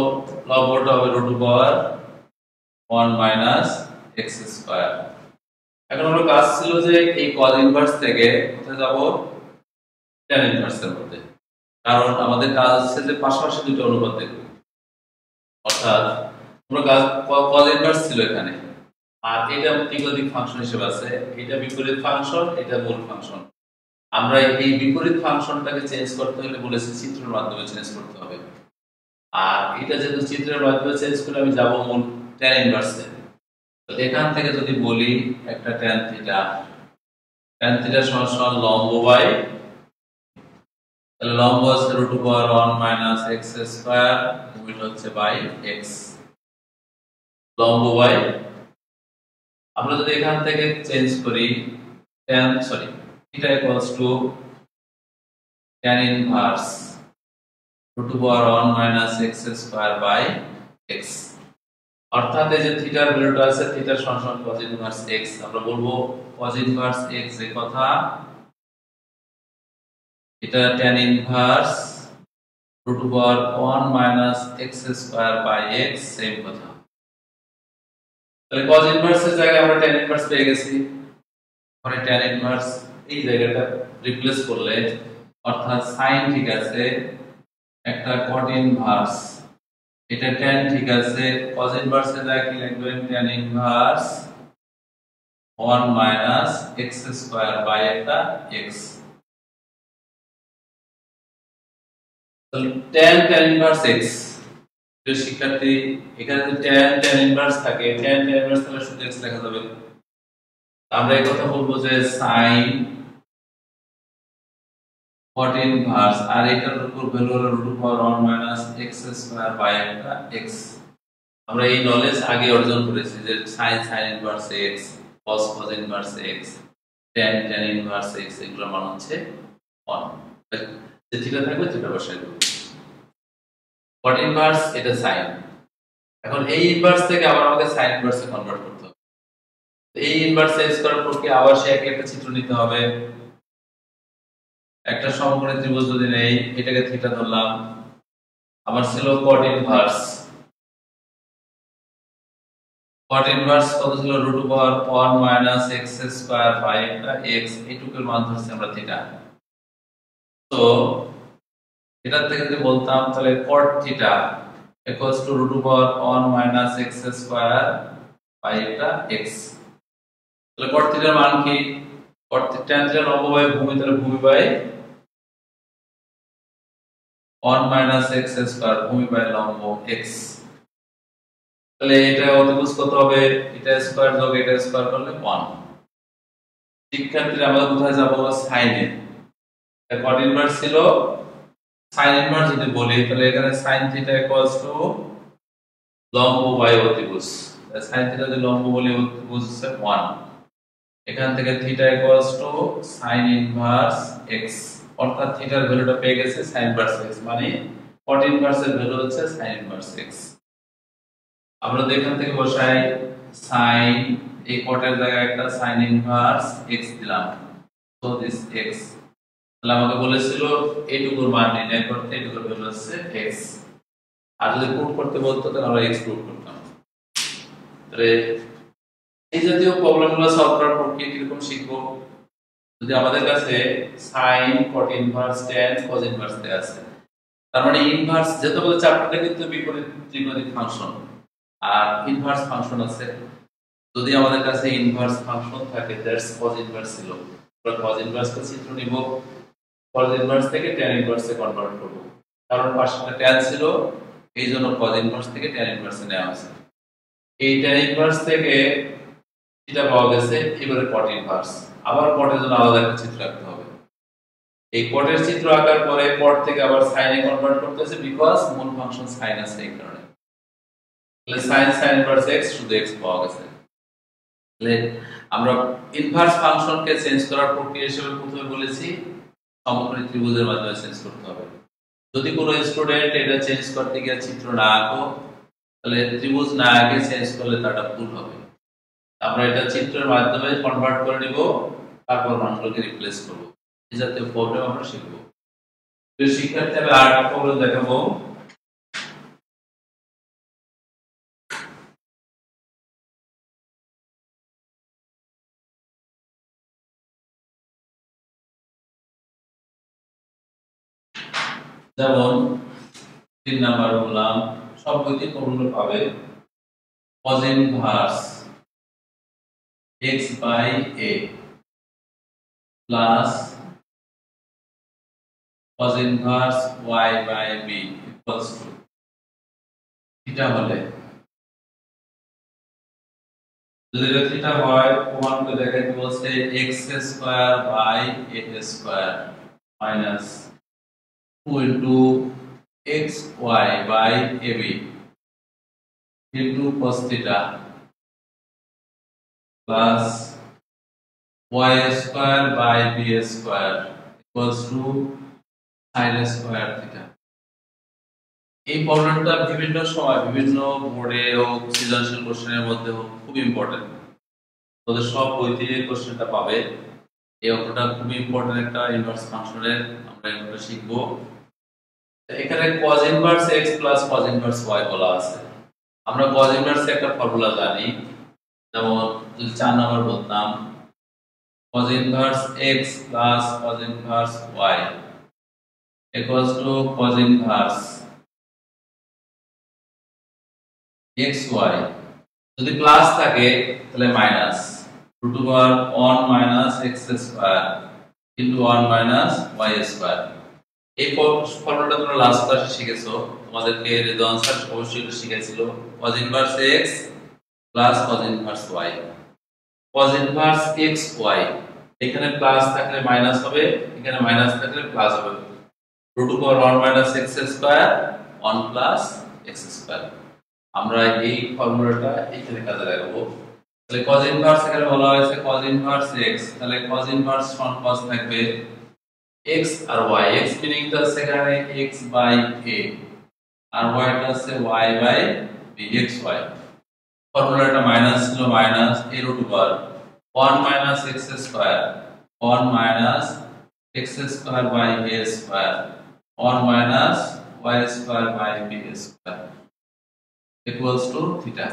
লবটা হবে √1 মাইনাস x স্কয়ার। এখন আমরা কাজ ছিল যে এই cos ইনভার্স থেকে কোথায় যাব? tan ইনভার্সের মধ্যে, কারণ আমাদের কাজ হচ্ছে যে পাশাপাশি দুটো অনুপাত দেখব। অর্থাৎ আমরা কাজ cos ইনভার্স ছিল এখানে আর এটা ত্রিকোণিক ফাংশন হিসেবে আছে, এটা বিপরীত ফাংশন, এটা মূল ফাংশন। আমরা এই বিপরীত ফাংশনটাকে চেঞ্জ করতে হলে বলেছি চিত্রের মাধ্যমে চেঞ্জ করতে হবে। আর এটা যেহেতু চিত্রের মাধ্যমে চেঞ্জ করে আমি যাব মূল tan ইনভার্সে, তো এখান থেকে যদি বলি একটা tan থিটা সমান লম্ব বাই, তাহলে লম্ব আছে √1 মাইনাস x স্কয়ার, ভূমিটা হচ্ছে বাই x, লম্ব বাই। আমরা যদি এখান থেকে চেঞ্জ করি theta equals to tan inverse √1 minus x square by x, অর্থাৎ এই যে থিটার ভ্যালুটা আছে থিটার সমান cos ইনভার্স x, আমরা বলবো cos ইনভার্স x এর কথা, এটা tan inverse √1 minus x square by x, same কথা। তাহলে cos ইনভার্সের জায়গায় আমরা tan ইনভার্স পেয়ে গেছি, মানে tan ইনভার্স এই জায়গাটা রিপ্লেস করলে অর্থাৎ sin ঠিক আছে, একটা cot ইনভার্স, এটা tan ঠিক আছে, cos ইনভার্সের জায়গায় কি লিখবেন? tan inverse 1 minus x square by একটা x, তাহলে tan ইনভার্স x। প্রিয় শিক্ষার্থী, এখানে যদি tan ইনভার্স থাকে, tan ইনভার্স তাহলে শুধু x লেখা যাবে। আমরা এই কথা বলবো যে sin cot ইনভার্স আর এটার উপর ভ্যালু হলো √1 মাইনাস x স্কয়ার বাই একটা x। আমরা এই নলেজ আগে অর্জন করেছি যে sin inverse x, cos inverse x, tan inverse x এগুলোর মান হচ্ছে 1। যে থিটা থাকবে থিটা বসাই দেব। cot ইনভার্স এটা sin, এখন এই ইনভার্স থেকে আবার আমাকে sin ইনভার্সে কনভার্ট করতে হবে। এই ইনভার্স চেঞ্জ করার প্রক্রিয়া আবার সে একটা চিত্র নিতে হবে। একটা সমকোণী ত্রিভুজ যদি নেই, এটাকে থিটা ধরলাম, আমার ছিল cot ইনভার্স কত ছিল? √1 মাইনাস x স্কয়ার বাই একটা x, এইটুকুর মান ধরছি আমরা থিটা। তো এটার থেকে যদি বলতাম তাহলে cot theta equals to √1 minus x square by একটা x, তাহলে cot থিটার মান কি? cot tan থিটা লম্ব বাই ভূমি, তাহলে ভূমি বাই 1 মাইনাস x স্কয়ার ভূমি বাই লম্ব x। তাহলে এটা অতিভুজ কত হবে? এটা স্কয়ার যোগ এটা স্কয়ার করলে 1। শিক্ষার্থীরা আমরা কোথায় যাব? সাইনে। এটা কট ইনভার্স ছিল, সাইন ইনভার্স যদি বলি তাহলে এখানে sin থিটা ইকুয়ালস টু লম্ব বাই অতিভুজ। sin থিটা যদি লম্ব বলি অতিভুজ হচ্ছে 1। এখান থেকে theta equals to sin inverse x, অর্থাৎ থিটার ভ্যালুটা পেয়ে গেছে sin ইনভার্স x, মানে cot ইনভার্স এর ভ্যালু হচ্ছে sin ইনভার্স x। আমরা এখান থেকে বসাই sin, এই cot এর জায়গায় একটা sin ইনভার্স x দিলাম, সো দিস x। তাহলে আমাকে বলেছিল এইটুকুর মান নির্ণয় করতে, এইটুকুর ভ্যালু হচ্ছে x। আর যদি প্রুফ করতে বলতো তাহলে আমরা x প্রুফ করতাম। তাহলে এই জাতীয় প্রবলেমগুলো সলভ করার প্রক্রিয়া কিরকম শিখবো? যদি আমাদের কাছে sin cot inverse tan cos inverse দেয়া আছে, তার মানে ইনভার্স, যেহেতু আমাদের চ্যাপ্টারটা কিন্তু বিপরীত ত্রিকোণমিতিক ফাংশন আর ইনভার্স ফাংশন আছে। যদি আমাদের কাছে ইনভার্স ফাংশন থাকে, দ্যাটস cos ইনভার্স ছিল, আমরা cos ইনভার্সকে চিত্র নিব, cos ইনভার্স থেকে tan ইনভার্সে কনভার্ট করব। কারণ পাশে tan ছিল, এইজন্য cos ইনভার্স থেকে tan ইনভার্সে নেওয়া হয়েছে। এই tan ইনভার্স থেকে এটা পাওয়া গেছে, এবারে cot ইনভার্স। আবার cot এর জন্য আলাদা একটা চিত্র আঁকতে হবে। এই cot এর চিত্র আঁকার পরে cot থেকে আবার sin এ কনভার্ট করতেছে, বিকজ মূল ফাংশন sin আছে এই কারণে। তাহলে sin ইনভার্স x শুধু x পাওয়া গেছে। তাহলে আমরা ইনভার্স ফাংশনকে চেঞ্জ করার প্রক্রিয়া হিসেবে প্রথমে বলেছি সমকোণী ত্রিভুজের মাধ্যমে চেঞ্জ করতে হবে। যদি কোনো স্টুডেন্ট এটা চেঞ্জ করতে গিয়ে চিত্র না আঁকো, তাহলে ত্রিভুজ না আঁকে চেঞ্জ করলে তাটা ভুল হবে। আমরা এটা চিত্রের মাধ্যমে কনভার্ট করে নিব, তারপর মানগুলোকে রিপ্লেস করব। এই জাতীয় প্রবলেম আমরা শিখব। তো শিক্ষার্থী, আমি আরেকটা প্রবলেম দেখাবো। যেমন 3 নাম্বার বললাম, সব বইতে প্রবলেম পাবে। cos inverse x by a plus cos inverse y by b equals to theta হলে, যদি এটা থিটা হয় প্রমাণ করে দেখাইতে বলছে x square by a square minus 2 into xy by ab into cos theta plus y square by b square equals to sin square theta. এই প্রবলেমটা বিভিন্ন সময় বিভিন্ন বোর্ডে হোক, সৃজনশীল কোশ্চেনের মধ্যে হোক, খুব ইম্পর্টেন্ট। তোদের সব বইতে এই কোশ্চেনটা পাবে। এই অঙ্কটা খুব ইম্পর্টেন্ট একটা ইনভার্স ফাংশনের, আমরা এটা শিখব। এখানে cos inverse x plus cos inverse y বলা আছে। আমরা cos ইনভার্স একটা ফর্মুলা জানি, যেমন যদি 4 নাম্বার বলতাম cos inverse x plus cos inverse y equals to cos inverse xy, যদি প্লাস থাকে তাহলে minus √1 minus x square into 1 minus y square. এই ফর্মুলাটা তোমরা লাস্ট ক্লাসে শিখেছো, তোমাদেরকে রেজোন্যান্স অবশ্যই শিখেছিল। cos inverse x plus cos inverse y, cos inverse xy, এখানে প্লাস থাকলে মাইনাস হবে, এখানে মাইনাস থাকলে প্লাস হবে, √1 minus x square 1 plus x square. আমরা এই ফর্মুলাটা এখানে কাজে লাগাবো। তাহলে cos ইনভার্স এখানে বলা হয়েছে cos ইনভার্স x, তাহলে cos ইনভার্স সমান cos থাকবে x আর y, x মিনিং টা সেখানে x বাই a আর y টা আছে y বাই b, xy। ফর্মুলাটা মাইনাস ছিল, minus a √1 minus x square 1 minus x square by a square 1 minus y square by b square equals to theta.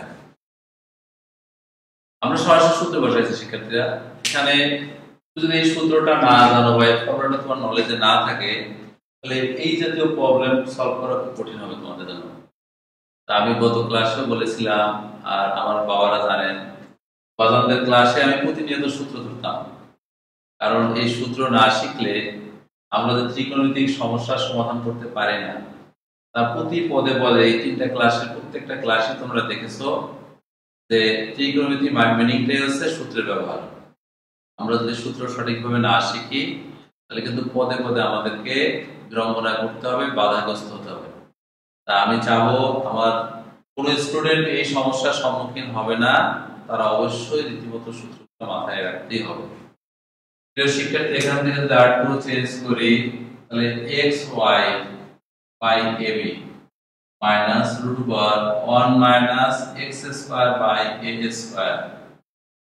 আমরা সরাসরি সূত্র বসাইছি শিক্ষার্থীরা। এখানে যদি এই সূত্রটা না জানো বা এই ফর্মুলাটা তোমার নলেজে না থাকে, তাহলে এই জাতীয় প্রবলেম সলভ করা খুব কঠিন হবে তোমাদের জন্য। তা আমি গত ক্লাসে বলেছিলাম, আর আমার বাবারা জানেন, বাজানদের ক্লাসে আমি প্রতিনিয়ত সূত্র ধরতাম, কারণ এই সূত্র না শিখলে আমরা যে ত্রিকোণমিতিক সমস্যার সমাধান করতে পারি না, তা প্রতি পদে পদে এই তিনটা ক্লাসের প্রত্যেকটা ক্লাসে তোমরা দেখেছো যে ত্রিকোণমিতি মিনিংটাই হচ্ছে সূত্রের ব্যবহার। আমরা যদি সূত্র সঠিকভাবে না শিখি তাহলে কিন্তু পদে পদে আমাদেরকে বিড়ম্বনা করতে হবে, বাধাগ্রস্ত হতে হবে। তা আমি চাবো আমার কোন স্টুডেন্ট এই সমস্যার সম্মুখীন হবে না, তারা অবশ্যই রীতিমতো সূত্রটা মাথায় রাখতেই হবে। প্রিয় শিক্ষার্থী, এখান থেকে যদি r2 চেঞ্জ করি তাহলে xy by ab minus root over 1 minus x square by a square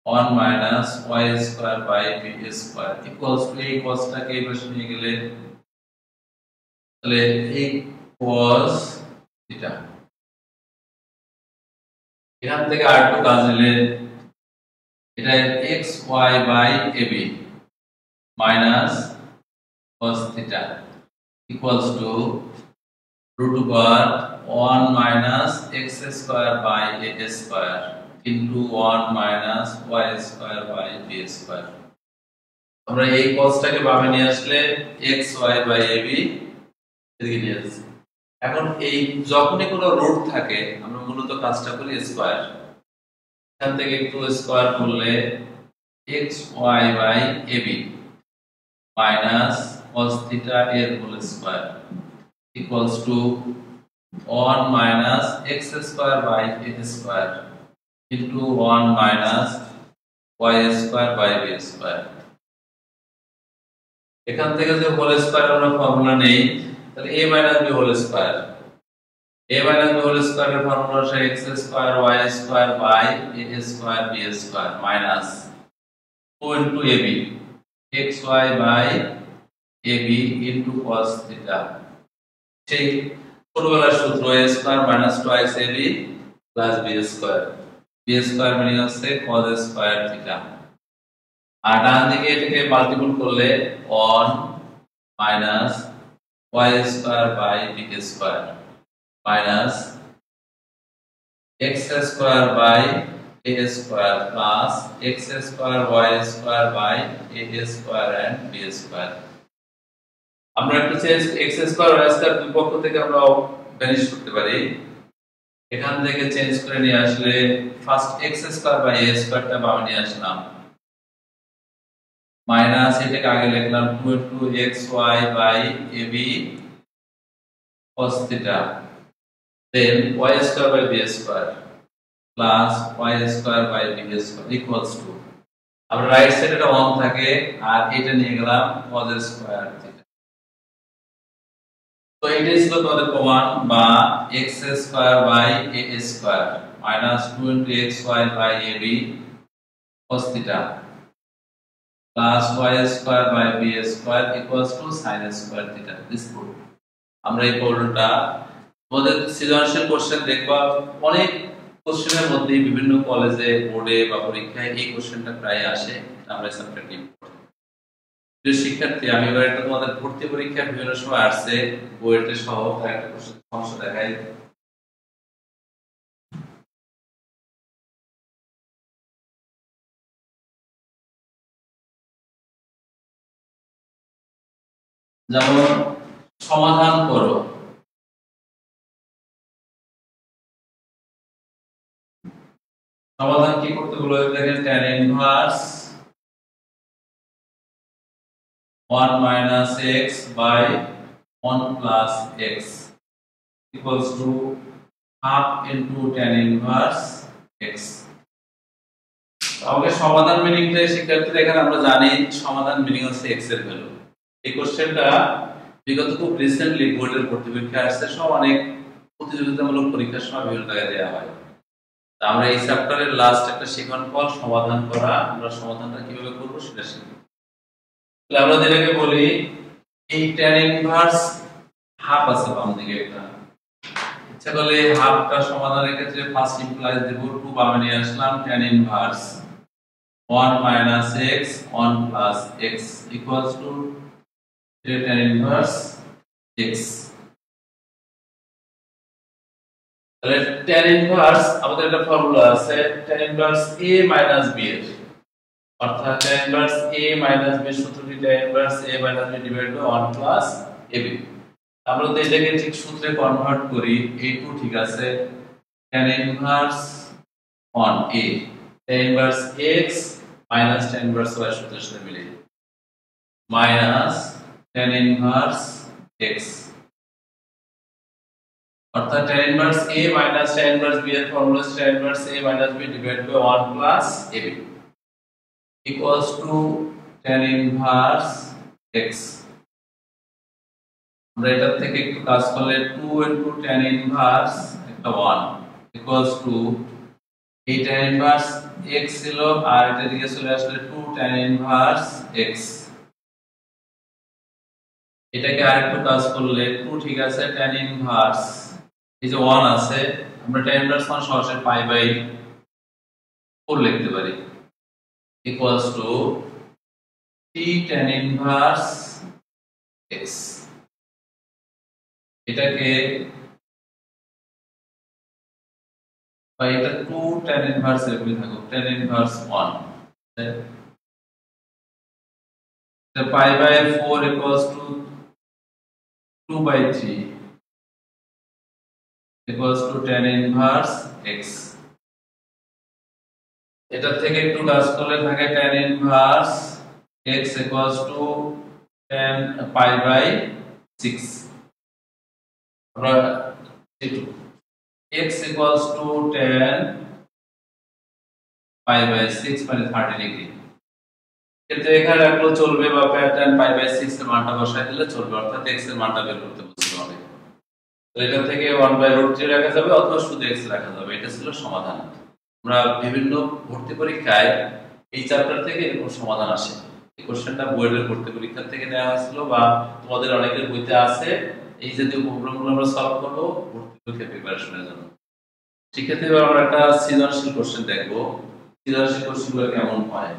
1 minus y square by b square equals to এই cosটাকে এই পাশে নিয়ে গেলে তাহলে এই cos থিটা, এখান থেকে r2 কাজ নিলে এটা xy by ab minus cos theta equals to root over 1 minus x square by a square into 1 minus y square by b square। আমরা এই cosটাকে বামে নিয়ে আসলে xy by ab এদিকে নিয়ে আসছি। এখন এই যখনই কোনো রুট থাকে আমরা মূলত কাজটা করি স্কয়ার, এখান থেকে একটু স্কয়ার করলে xy by ab minus cos theta এর whole square equals to 1 minus x square by a square into 1 minus y square by b square। এখান থেকে যে হোল স্কয়ার আমরা ফর্মুলা নেই তাহলে a minus b whole square, a minus b whole স্কয়ারের formula হচ্ছে x square y square by a square b square minus 2 into ab xy by ab into cos theta। সেই ছোটবেলার সূত্র a square minus twice ab plus b square, b square মানে হচ্ছে cos square theta। আর ডান দিকে এটাকে multiple করলে 1 minus y square by b square minus x square by a square plus x square y square by a square and b square। আমরা একটু change x square y square দুই পক্ষ থেকে আমরা vanish করতে পারি, এখান থেকে চেঞ্জ করে নিয়ে আসলে first x square by a স্কয়ারটা বামে নিয়ে আসলাম মাইনাস এটাকে আগে লিখলাম 2 into xy by ab cos theta then y square by b square plus y square by b square equals to আমরা রাইট সাইডে এটা 1 থাকে আর এটা নিয়ে গেলাম cos square theta। তো এটা ছিল তোমাদের প্রমাণ বা x square by a square minus 2 into xy by ab cos theta plus y square by b square equals to sin square theta। this proof আমরা এই প্রবলেমটা তোমাদের সৃজনশীল কোশ্চেন দেখবা, অনেক কোশ্চেনের মধ্যে বিভিন্ন কলেজে বোর্ডে বা পরীক্ষায় এই কোশ্চেনটা প্রায় আসে, আমরা সাবজেক্ট নিয়ে শিক্ষার্থী আমি এবার একটা তোমাদের ভর্তি পরীক্ষা বিভিন্ন সময় আসছে বইতে সহ একটা কোশ্চেন সমস্যা দেখাই। যেমন সমাধান করো, সমাধান কি করতে বলে দেখেন tan inverse 1 minus x by 1 plus x equals to half into tan inverse x। তাহলে সমাধান মিনিংটা শিক্ষার্থীরা এখানে আমরা জানি সমাধান মিনিং হচ্ছে x এর ভ্যালু। এই কোশ্চেনটা বিগত খুব রিসেন্টলি বোর্ডের ভর্তি পরীক্ষা আসছে, সব অনেক প্রতিযোগিতামূলক পরীক্ষার সময় বিভিন্ন জায়গায় দেওয়া হয়। আমরা এই চ্যাপ্টারের লাস্ট একটা সেকন্ড সমাধান করা, আমরা সমাধানটা কিভাবে করব সেটা শিখব। তাহলে আমরা যেটাকে বলি এই tan ইনভার্স হাফ আছে বাম দিকে একটা, ইচ্ছা করলে হাফটা সমাধানের ক্ষেত্রে ফার্স্ট ইমপ্লাইজ দেব 2 বামে নিয়ে আসলাম tan inverse 1 minus x 1 plus x equals to tan inverse x। তাহলে tan inverse আমাদের একটা ফর্মুলা আছে tan inverse a minus b এর, অর্থাৎ tan inverse a minus b সূত্রটি tan inverse a minus b divide by 1 plus ab। আমরা যদি এটাকে ঠিক সূত্রে কনভার্ট করি a2 ঠিক আছে tan inverse 1 a tan inverse x minus tan inverse y সূত্রের সাথে মিলে মাইনাস tan ইনভার্স x অর্থাৎ tan inverse a minus tan inverse b এর formula tan inverse a minus b divide by 1 plus ab equals to tan inverse x। আমরা এটা থেকে একটু কাজ করলে 2 into tan inverse একটা 1 equals to এই tan inverse x ছিল আর এটা দিকে চলে আসলে 2 tan inverse x। এটাকে আরেকটু কাজ করলে 2 ঠিক আছে tan inverse এই যে 1 আছে আমরা tan inverse মান সরাসরি পাই বাই 4 লিখতে পারি equals to t tan inverse x। এটাকে বা এটা 2 tan inverse এরকমই থাকুক tan inverse 1 the pi by 4 equals to 2 by 3 equals to tan inverse x। এটা থেকে একটু কাজ করলে থাকে tan inverse x equals to tan pi by 6 আমরা x equals to tan pi by 6 মানে 30 ডিগ্রি। এটা এখানে রাখলে চলবে বা tan pi by 6 এর মানটা বসাই দিলে চলবে অর্থাৎ x এর মানটা বের করতে বলতে হবে। তো এটা থেকে 1/√3 রাখা যাবে অথবা শুধু x রাখা যাবে। এটা ছিল সমাধান। আমরা বিভিন্ন ভর্তি পরীক্ষায় এই চ্যাপ্টার থেকে এরকম সমাধান আসে। এই কোশ্চেনটা বোর্ডের ভর্তি পরীক্ষা থেকে নেওয়া হয়েছিল বা তোমাদের অনেকের বইতে আছে। এই জাতীয় প্রবলেমগুলো আমরা সলভ করব ভর্তি পরীক্ষা প্রিপারেশনের জন্য। সেক্ষেত্রে এবার আমরা একটা সৃজনশীল কোশ্চেন দেখব। সৃজনশীল কোশ্চেনগুলো কেমন হয়।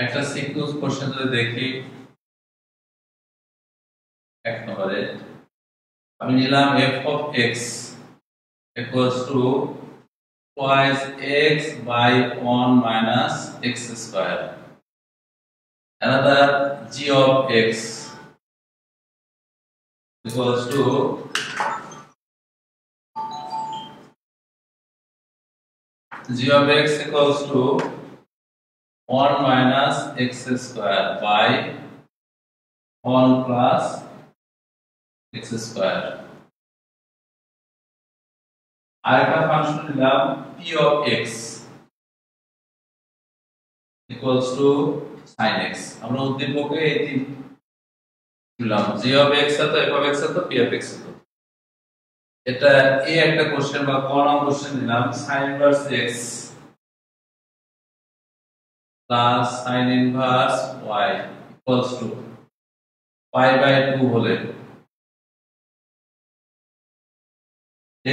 একটা সিকিউর কোশ্চেন যদি দেখি এক নম্বরে আমি নিলাম f of x equals to twice x by 1 minus x square। Another g of x equals to g of x equals to 1 minus x square by 1 plus x square। আরেকটা function নিলাম p of x equals to sin x। আমরা উদ্দীপকে এই তিন নিলাম g of x আছে f of x আছে p of x আছে। এটা এই একটা কোশ্চেন বা কোন কোশ্চেন নিলাম sin inverse x plus sin inverse y equals to pi by 2 হলে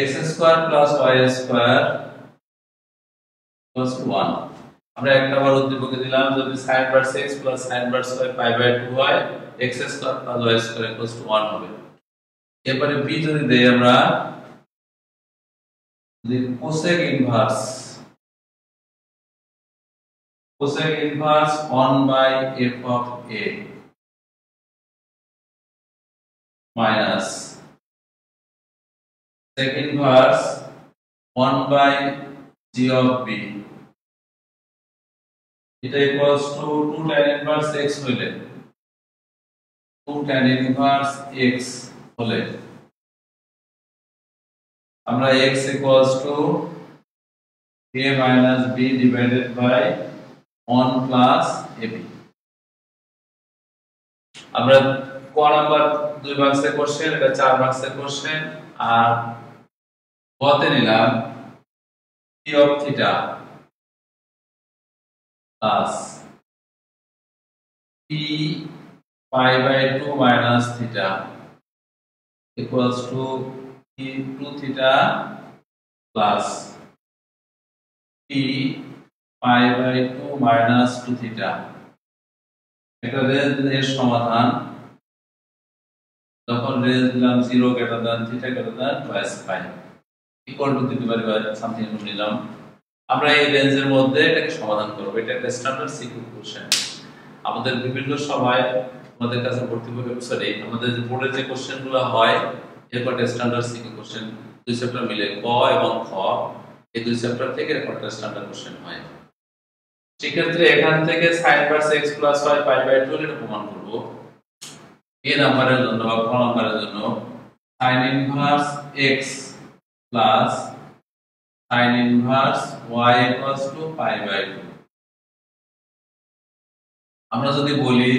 x square plus y square equals to 1। আমরা এক নম্বর উদ্দীপকে দিলাম যদি sin inverse x plus sin inverse y pi by 2 হয় x square plus y square equals to 1 হবে। এরপরে b যদি দেই আমরা the cosec inverse 1 by f of a minus sec inverse 1 by g of b এটা equals to 2 tan inverse x হইলে 2 tan inverse x হলে আমরা x equals to a minus b divided by 1 plus ab। আমরা ক number 2 মার্কসের question এটা 4 মার্কসের question আর কতে নিলাম p of theta plus p pi by 2 minus theta equals to p 2 theta plus p pi by 2 minus 2 theta একটা range এর সমাধান যখন রেঞ্জ দিলাম 0 greater than theta greater than twice pi equal to দিতে পারি বা সামথিং এরকম নিলাম। আমরা এই রেঞ্জের মধ্যে এটাকে সমাধান করব। এটা একটা স্ট্যান্ডার্ড সিকিউ কোশ্চেন। আমাদের বিভিন্ন সময় আমাদের কাছে ভর্তি পরীক্ষার সরি আমাদের যে বোর্ডে যে কোশ্চেনগুলো হয় এরপর একটা স্ট্যান্ডার্ড সিকিউ কোশ্চেন দুই চ্যাপ্টার মিলে ক এবং খ এই দুই চ্যাপ্টার থেকে একটা স্ট্যান্ডার্ড কোশ্চেন হয়। সেক্ষেত্রে এখান থেকে sin inverse x plus y pi by 2 এটা প্রমাণ করব। এই নাম্বারের জন্য বা ক নাম্বারের জন্য sin inverse x plus sin inverse y equals to pi by 2। আমরা যদি বলি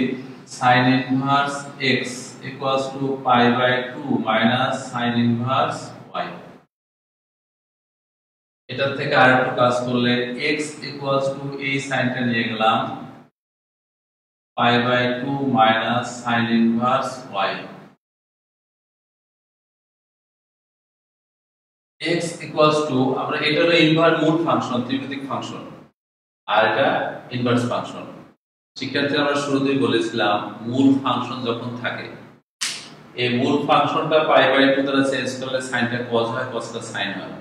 sin inverse x equals to pi by 2 minus sin inverse y, এটা থেকে আরেকটু কাজ করলে x ইকুয়ালস টু এই সাইনটা নিয়ে গেলাম pi by 2 minus sin inverse y, x equals to আমরা এটা হলো ইনভার্স মূল ফাংশন ত্রিভুজিক ফাংশন আর এটা ইনভার্স ফাংশন। শিক্ষার্থী আমরা শুরুতেই বলেছিলাম মূল ফাংশন যখন থাকে এই মূল ফাংশনটা পাই বাই 2 দ্বারা চেঞ্জ করলে সাইনটা cos হয় cosটা sin হয়,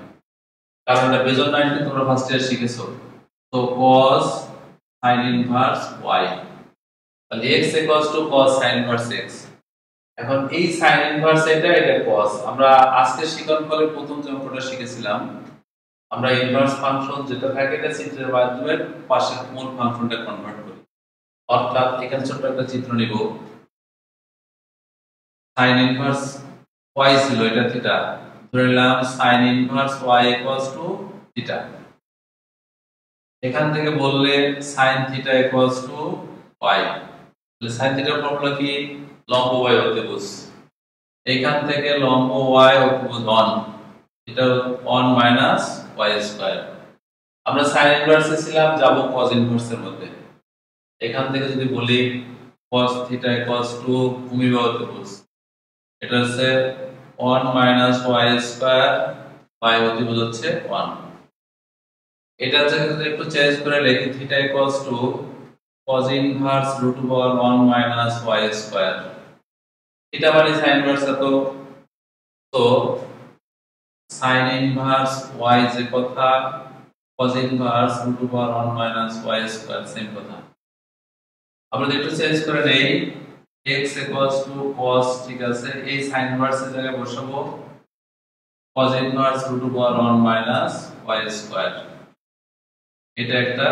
কারণ এটা বেজন 90 তোমরা ফার্স্ট ইয়ার শিখেছো। তো cos sin ইনভার্স y তাহলে x equals to cos sin inverse x। এখন এই sin ইনভার্স এটা cos আমরা আজকে শিখার ফলে প্রথম যে অঙ্কটা শিখেছিলাম আমরা ইনভার্স ফাংশন যেটা থাকে এটা চিত্রের মাধ্যমে পাশের মূল ফাংশনটা কনভার্ট করি। অর্থাৎ এখানে ছোট একটা চিত্র নিব sin ইনভার্স y ছিল এটা থিটা ধরে নিলাম sin inverse y equals to theta. এখান থেকে বললে sin theta equals two y তাহলে sin থিটার ফর্মুলা কি লম্ব y অতিভুজ, এখান থেকে লম্ব y অতিভুজ 1 এটা 1 মাইনাস y স্কয়ার। আমরা sin ইনভার্সে ছিলাম যাব cos ইনভার্সের মধ্যে, এখান থেকে যদি বলি cos থিটা ইকুয়ালস টু ভূমি বাহু অতিভুজ এটা হচ্ছে 1 মাইনাস y স্কয়ার y অতিভুজ হচ্ছে 1। এটা হচ্ছে যদি একটু চেঞ্জ করে লিখি theta equals to cos inverse root over 1 minus y square, এটা মানে sin ইনভার্স তো sin ইনভার্স y যে কথা cos inverse root over 1 minus y square same কথা। আমরা একটু চেঞ্জ করে নেই x ইকুয়ালস টু cos ঠিক আছে এই sin ইনভার্স এর জায়গায় বসাবো cos inverse root over 1 minus y square, এটা একটা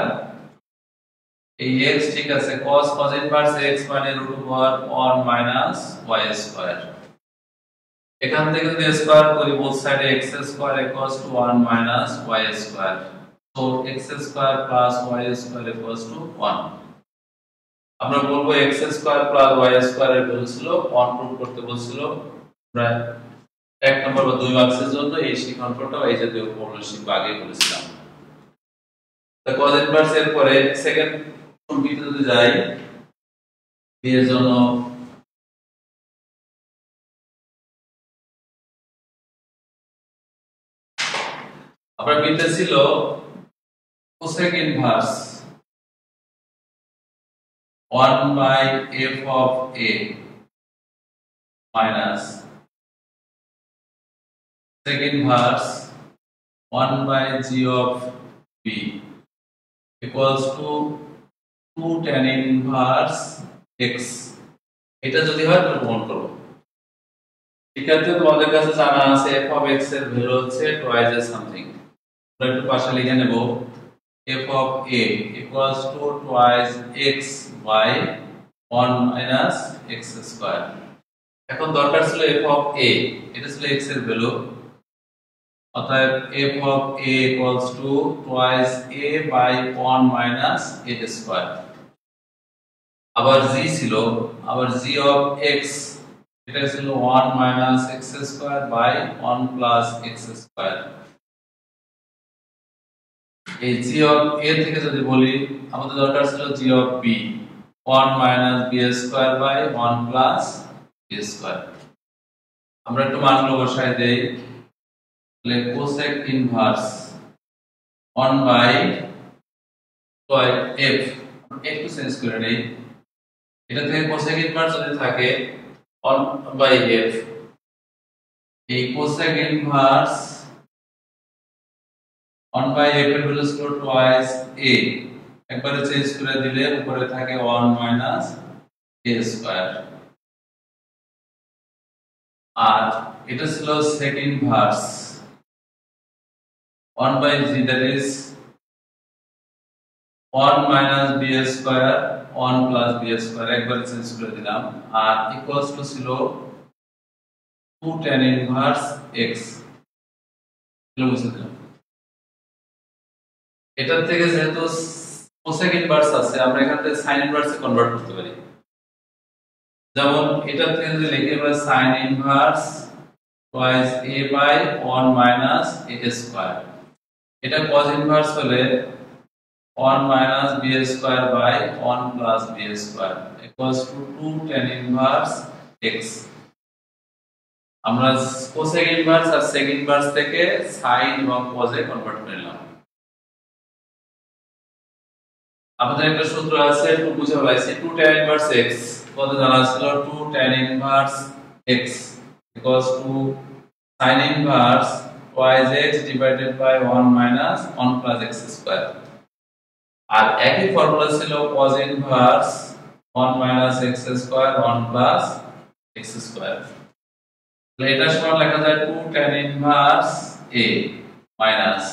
এই x ঠিক আছে cos ইনভার্স x মানে root over 1 minus y square. এখান থেকে যদি স্কয়ার করি বোথ সাইডে x square equals to 1 minus y square, তো x square plus y square equals to 1। আমরা বলবো x square plus y square এর ভ্যালু ছিল 1 প্রুফ করতে বলছিল। আমরা এক নম্বর বা দুই মার্কসের জন্য এই শিক্ষণটা এই জাতীয় ফর্মুলা শিখব আগে বলেছিলাম। তো cos ইনভার্স এর পরে সেকেন্ড সংবিতে যদি যাই b এর জন্য আমরা বিতে ছিল cosec inverse 1 by f of a minus sec inverse 1 by g of b equals to 2 tan inverse x। এটা যদি হয় তাহলে প্রমাণ করব। শিক্ষার্থী তোমাদের কাছে জানা আছে f of x এর ভ্যালু হচ্ছে twice a something, আমরা একটু পাশে লিখে নেব f of a equals to twice x by 1 minus x square। এখন দরকার ছিল f of a এটা ছিল x এর ভ্যালু, অতএব f of a equals to twice a by 1 minus a square। আবার g ছিল আবার g of x এটা ছিল 1 minus x square by 1 plus x square। এই g of a থেকে যদি বলি আমাদের দরকার ছিল g of b 1 minus b square by 1 plus b square। আমরা একটু মানগুলো বসাই দেই তাহলে cosec ইনভার্স 1 by f একটু চেঞ্জ করে নেই এটা থেকে কোসেক ইনভার্স যদি থাকে 1/f, এই কোসেক ইনভার্স 1/f এর ভ্যালু ছিল টুয়াইস a, একবারে চেঞ্জ করে দিলে উপরে থাকে 1 মাইনাস a স্কয়ার। আর এটা ছিল second inverse 1/g, that is 1 minus b square 1 plus b square, একবার চেঞ্জ করে দিলাম। আর ইকুয়ালস টু ছিল 2 tan inverse x, এগুলো মুছে দিলাম। এটার থেকে যেহেতু কোসেক ইনভার্স আছে, আমরা এখান থেকে সাইন ইনভার্সে কনভার্ট করতে পারি। যেমন এটার থেকে যদি লিখি আমরা sine inverse twice a by 1 minus a square, এটা cos ইনভার্স হলে 1 minus b square by 1 plus b square equals to 2 tan inverse x। আমরা cosec inverse আর sec inverse থেকে sin এবং cos এ কনভার্ট করে নিলাম। আমাদের একটা সূত্র আছে, একটু বুঝে বলাইছি। 2 tan inverse x কত জানা ছিল? 2 tan inverse x equals to sin inverse twice x divided by 1 minus 1 plus x square। আর একই ফর্মুলা ছিল cos inverse 1 minus x square 1 plus x square. তাহলে এটা সমান লেখা যায় 2 tan ইনভার্স a মাইনাস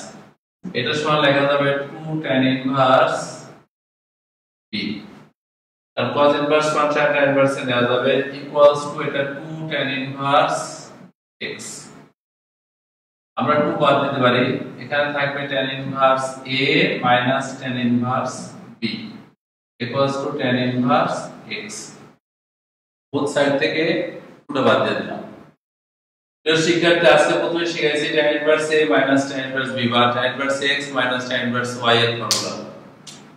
এটা সমান লেখা যাবে 2 tan ইনভার্স b। আর cos ইনভার্স মান tan ইনভার্স এ নেওয়া যাবে ইকুয়ালস টু এটা 2 tan ইনভার্স x। আমরা 2 বাদ দিতে পারি, এখানে থাকবে tan inverse a minus tan inverse b equals to tan inverse x। Both side থেকে 2টা বাদ দিয়ে দিলাম। এর শিক্ষার্থী আজকে প্রথমে শিখাইছি tan inverse a minus tan inverse b বা tan inverse x minus tan inverse y এর ফর্মুলা।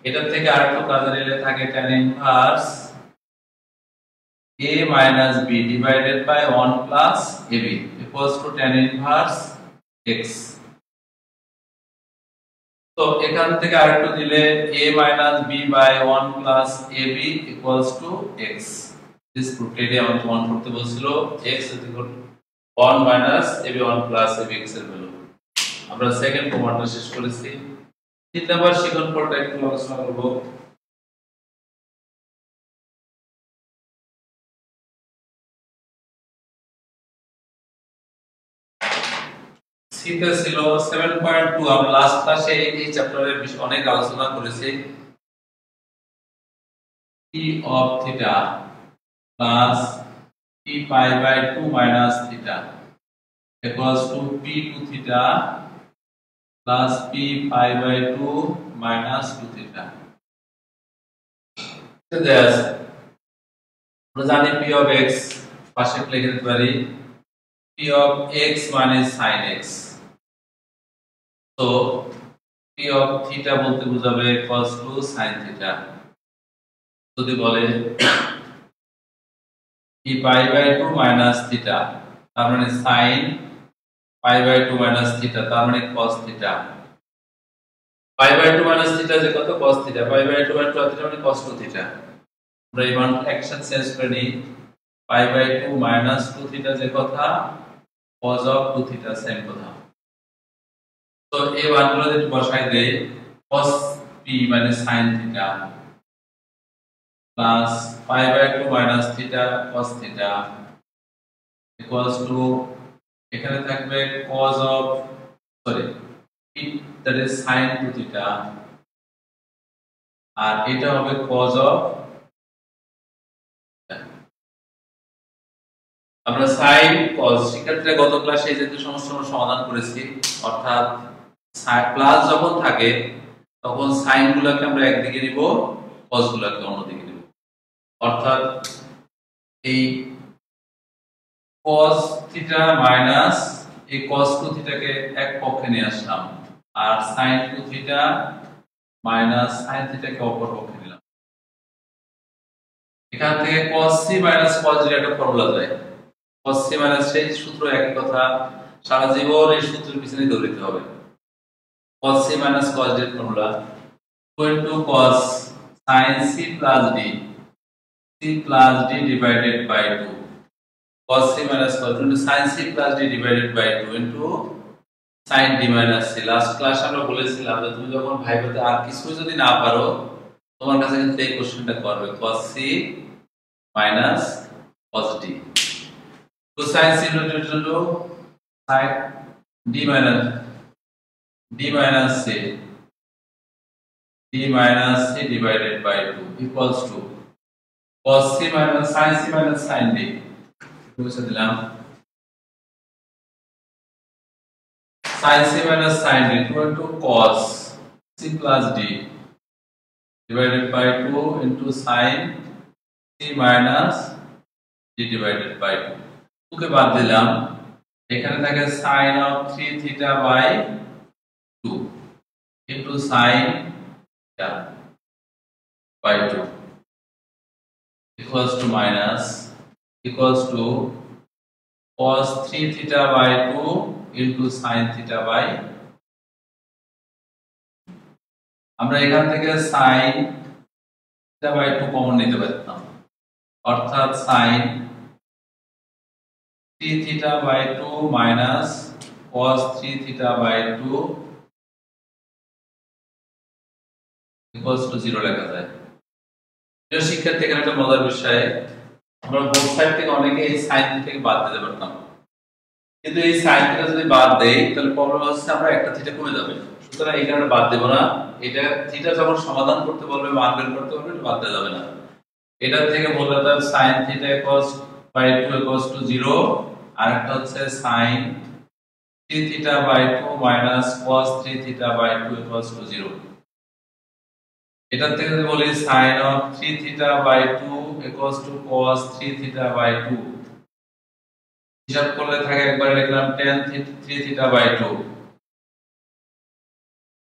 এটার থেকে আরেকটু কাজে নিলে থাকে tan inverse a minus b divided by 1 plus ab equals to tan inverse x। তো এখান থেকে আরেকটু দিলে a minus b by 1 plus ab equals to x। this প্রক্রিয়াটি আমাদের প্রমাণ করতে বলছিল x is equal to 1 minus ab 1 plus ab x এর ভ্যালু। আমরা সেকেন্ড প্রমাণটা শেষ করেছি। 3 নাম্বার শিক্ষণফলটা একটু আলোচনা করব। সিতে ছিল 7.2। আমরা লাস্ট ক্লাসে এই চ্যাপ্টারে অনেক আলোচনা করেছি। p of theta plus p pi by 2 minus theta equals to p to theta plus p pi by 2 minus 2 theta। তো দেখ আমরা জানি p of x পাশে লিখে দিতে পারি p of x মানে sin x। তো p of theta বলতে বোঝাবে cos to sin theta। যদি বলে p pi by 2 minus theta তার মানে sin pi by 2 minus theta তার মানে cos theta। pi by 2 minus theta যে কত cos theta, pi by 2 minus 2 theta মানে cos 2 theta। আমরা এই মান অ্যাকশন চেঞ্জ করে নিই, pi by 2 minus 2 theta যে কথা cos of 2 theta সেম কথা। তো এই মানগুলো যদি বসাই দেই cos p মানে sin theta plus pi by 2 minus theta cos theta equals to এখানে থাকবে cos of p that is sin 2 theta আর এটা হবে cos of। আমরা sin cos শিক্ষার্থীরা গত ক্লাসে এই যে সমস্যার সমাধান করেছি, অর্থাৎ প্লাস যখন থাকে তখন sin গুলোকে আমরা একদিকে নিব, cos গুলোকে অন্যদিকে নিব। অর্থাৎ এই cos থিটা মাইনাস এই cos 2 থিটাকে এক পক্ষে নিয়ে আসলাম আর sin 2 থিটা মাইনাস sin থিটাকে অপর পক্ষে নিলাম। এখান থেকে cos c minus cos d একটা ফর্মুলা যায়। cos c মাইনাস সেই সূত্র একই কথা, সারা জীবন এই সূত্রের পিছনে দৌড়াতে হবে। cos c minus cos d এর formula equal to cos sin c plus d c plus d divided by 2 cos c minus cos into sin c plus d divided by 2 into sin d minus c। Last ক্লাসে আমরা বলেছিলাম যে তুমি যখন ভাইভাতে আর কিছু যদি না পারো তোমার কাছে কিন্তু এই কোশ্চেনটা করবে cos c minus cos d। তো sin c into sin d minus c divided by 2 equals to cos c minus sin d। বুঝে দিলাম sin c minus sin d equal to cos c plus d divided by 2 into sin c minus d divided by 2 ওকে বাদ দিলাম এখানে থাকে sin of 3 theta by 2 into sin theta by 2 equals to minus equals to cos 3 theta by 2 into sin theta by আমরা এখান থেকে sin theta by 2 common নিতে পারতাম অর্থাৎ sin 3 theta by 2 minus cos 3 theta by 2 equals to 0 লেখা যায়। প্রিয় শিক্ষার্থী এখানে একটা মজার বিষয় আমরা বোথ সাইড থেকে অনেকে এই sin থেকে বাদ দিতে পারতাম কিন্তু এই sin থেকে যদি বাদ দেই তাহলে প্রবলেম হচ্ছে আমরা একটা থিটা কমে যাবে সুতরাং এই কারণে বাদ দেব না এটা থিটা যখন সমাধান করতে বলবে মান বের করতে বলবে বাদ দেওয়া যাবে না এটা থেকে বলতে হবে sin theta cos by 2 equals to 0 আর একটা হচ্ছে sin 3 theta by 2 minus cos 3 theta by 2 equals to 0 এটা থেকে যদি বলি sin of 3 theta by 2 equals to cos 3 theta by 2 হিসাব করলে থাকে একবার লিখলাম tan 3 theta by 2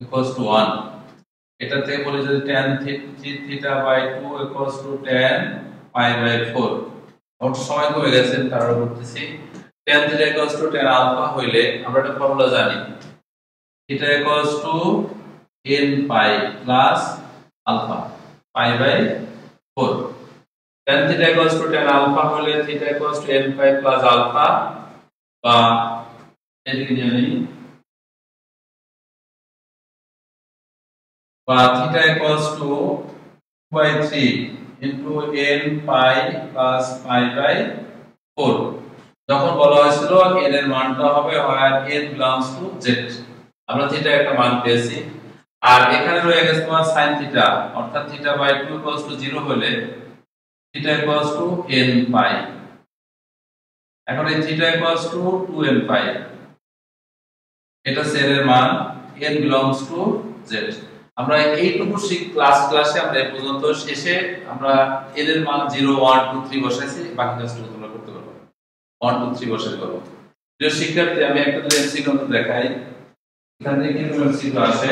equals to 1 এটা থেকে বলি যদি tan 3 theta by 2 equals to tan pi by 4 ওর সময় কমে গেছে তারপর করতেছি tan theta equals to tan alpha হইলে আমরা একটা ফর্মুলা জানি theta equals to n pi plus alpha pi by 4 tan theta equals to tan alpha হলে theta equals to n pi plus alpha বা এদিকে জানি বা theta equals to 2 by 3 into n pi plus pi by 4 যখন বলা হয়েছিল n এর মানটা হবে where n belongs to z আমরা থিটা একটা মান পেয়েছি আর এখানে রয়ে গেছে তোমার sin থিটা অর্থাৎ থিটা বাই 2 equals to 0 হলে theta equals to n pi এখন এই theta equals to 2n pi এটা সেল এর মান n belongs to z আমরা এইটুকু ক্লাসে আমরা এই পর্যন্ত শেষে আমরা n এর মান 0 1 2 3 বসাইছি বাকি কাজটা তোমরা করতে পারবে 1 2 3 বসাতে পারবে প্রিয় শিক্ষার্থী আমি একটা এমসিকিউ দেখাই এখান থেকে কি এমসিকিউ আসে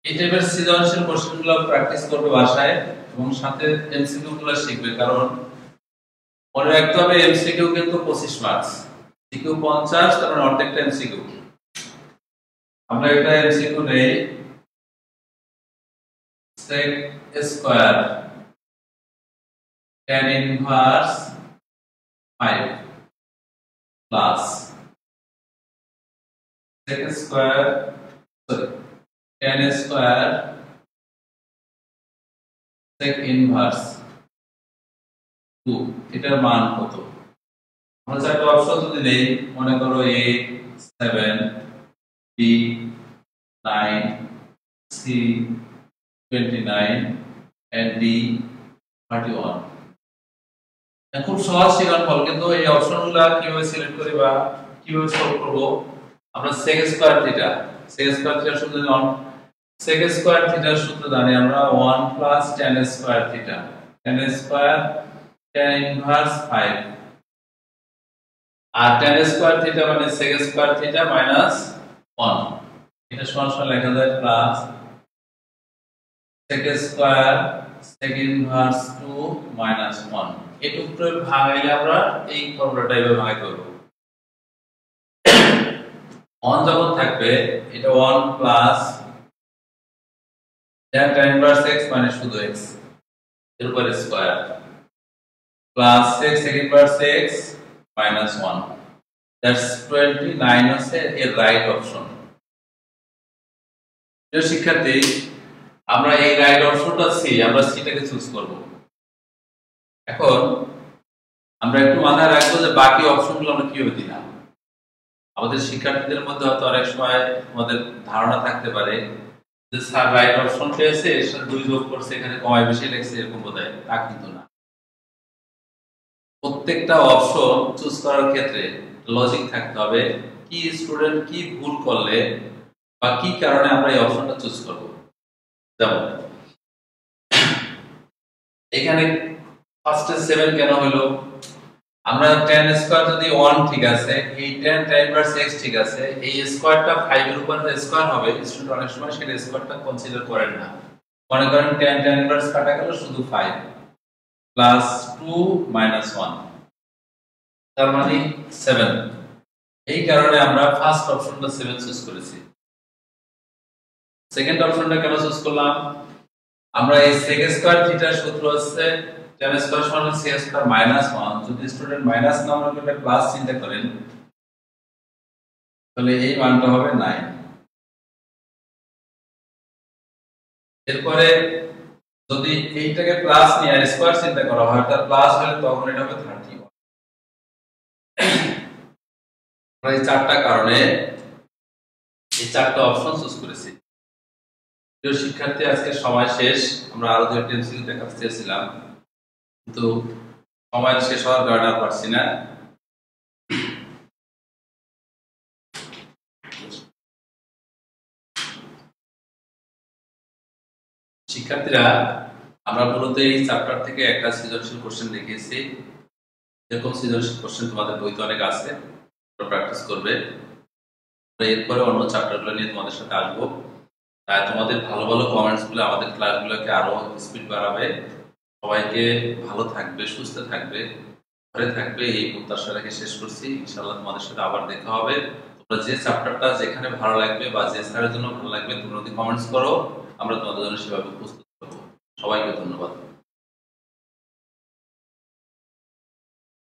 এই টাইপের সৃজনশীল কোশ্চেনগুলো প্র্যাকটিস করবে বাসায় এবং সাথে এমসিকিউ গুলো শিখবে কারণ মনে রাখতে হবে এমসিকিউ কিন্তু 25 মার্কস সিকিউ 50 তার মানে অর্ধেকটা এমসিকিউ আমরা এটা এমসিকিউ নেই sec square tan inverse 5 plus sec square tan square sec inverse 2 এটার মান কত আমরা চারটি অপশন যদি নেই মনে করো a 7 b 9 c 29 and d 31 খুব সহজ সৃজনফল কিন্তু এই অপশনগুলো কিভাবে সিলেক্ট করি বা কিভাবে সলভ করব আমরা sec স্কয়ার থিটা সূত্র জানি sec স্কয়ার থিটার সূত্র জানি আমরা 1 plus tan square theta tan square tan inverse 5 আর tan স্কয়ার থিটা মানে sec স্কয়ার থিটা মাইনাস 1 এটা সরাসরি লেখা যায় plus sec square sec inverse 2 minus 1 এটুকু ভাঙাইলে আমরা এই ফর্মুলাটা এইভাবে ভাঙাই করব 1 যখন থাকবে এটা 1 প্লাস tan ইনভার্স x মানে শুধু x এর উপর square plus x sec inverse x minus 1 that's 29 আছে এর রাইট অপশন। প্রিয় শিক্ষার্থী, আমরা এই রাইট অপশনটা সি, আমরা সিটাকে চুজ করব। এখন আমরা একটু মাথায় রাখবো যে বাকি অপশনগুলো আমরা কিভাবে দিলাম। আমাদের শিক্ষার্থীদের মধ্যে হয়তো অনেক সময় আমাদের ধারণা থাকতে পারে যে স্যার রাইট অপশন পেয়েছে এর সাথে 2 যোগ করছে, এখানে কমায় বেশি লিখছে, এরকম বোধহয়। তা কিন্তু না। প্রত্যেকটা অপশন চুজ করার ক্ষেত্রে লজিক থাকতে হবে, কি স্টুডেন্ট কি ভুল করলে বা কি কারণে আমরা এই অপশনটা চুজ করব। যেমন এখানে ফার্স্টে 7 কেন হলো? আমরা tan স্কয়ার যদি 1 ঠিক আছে, এই tan ইনভার্স x ঠিক আছে, এই স্কয়ারটা 5 এর উপর স্কয়ার হবে, স্টুডেন্ট অনেক সময় সেটা স্কয়ারটা কনসিডার করেন না। মনে করেন tan ইনভার্স কাটা গেল শুধু 5 প্লাস 2 মাইনাস 1 তার মানে 7। এই কারণে আমরা ফার্স্ট অপশনটা 7 চুজ করেছি। সেকেন্ড অপশনটা কেন চুজ করলাম? আমরা এই sec স্কয়ার থিটার সূত্র হচ্ছে tan স্কয়ার সমান sec স্কয়ার মাইনাস 1। যদি স্টুডেন্ট মাইনাস না মনে করে প্লাস চিন্তা করেন তাহলে এই মানটা হবে 9। এরপরে যদি এইটাকে প্লাস নিয়ে আর স্কয়ার চিন্তা করা হয় তার প্লাস হলে তখন এটা হবে 31। আমরা এই চারটা কারণে এই চারটা অপশন চুজ করেছি। প্রিয় শিক্ষার্থী, আজকে সময় শেষ। আমরা আরো দুটো এমসিকিউ দেখাতে চেয়েছিলাম কিন্তু সময় শেষ হওয়ার কারণে আর পারছি না। শিক্ষার্থীরা, আমরা মূলত এই চ্যাপ্টার থেকে একটা সৃজনশীল কোশ্চেন দেখিয়েছি। এরকম সৃজনশীল কোশ্চেন তোমাদের বইতে অনেক আছে, তোমরা প্র্যাকটিস করবে। এরপরে অন্য চ্যাপ্টারগুলো নিয়ে তোমাদের সাথে আসবো। তাই তোমাদের ভালো ভালো কমেন্টস গুলো আমাদের ক্লাসগুলোকে আরো স্পিড বাড়াবে। সবাইকে ভালো থাকবে, সুস্থ থাকবে, ঘরে থাকবে, এই প্রত্যাশা রেখে শেষ করছি। ইনশাআল্লাহ তোমাদের সাথে আবার দেখা হবে। তোমরা যে চ্যাপ্টারটা যেখানে ভালো লাগবে বা যে স্যারের জন্য ভালো লাগবে তোমরা যদি কমেন্টস করো, আমরা তোমাদের জন্য সেভাবে প্রস্তুত করব। সবাইকে ধন্যবাদ।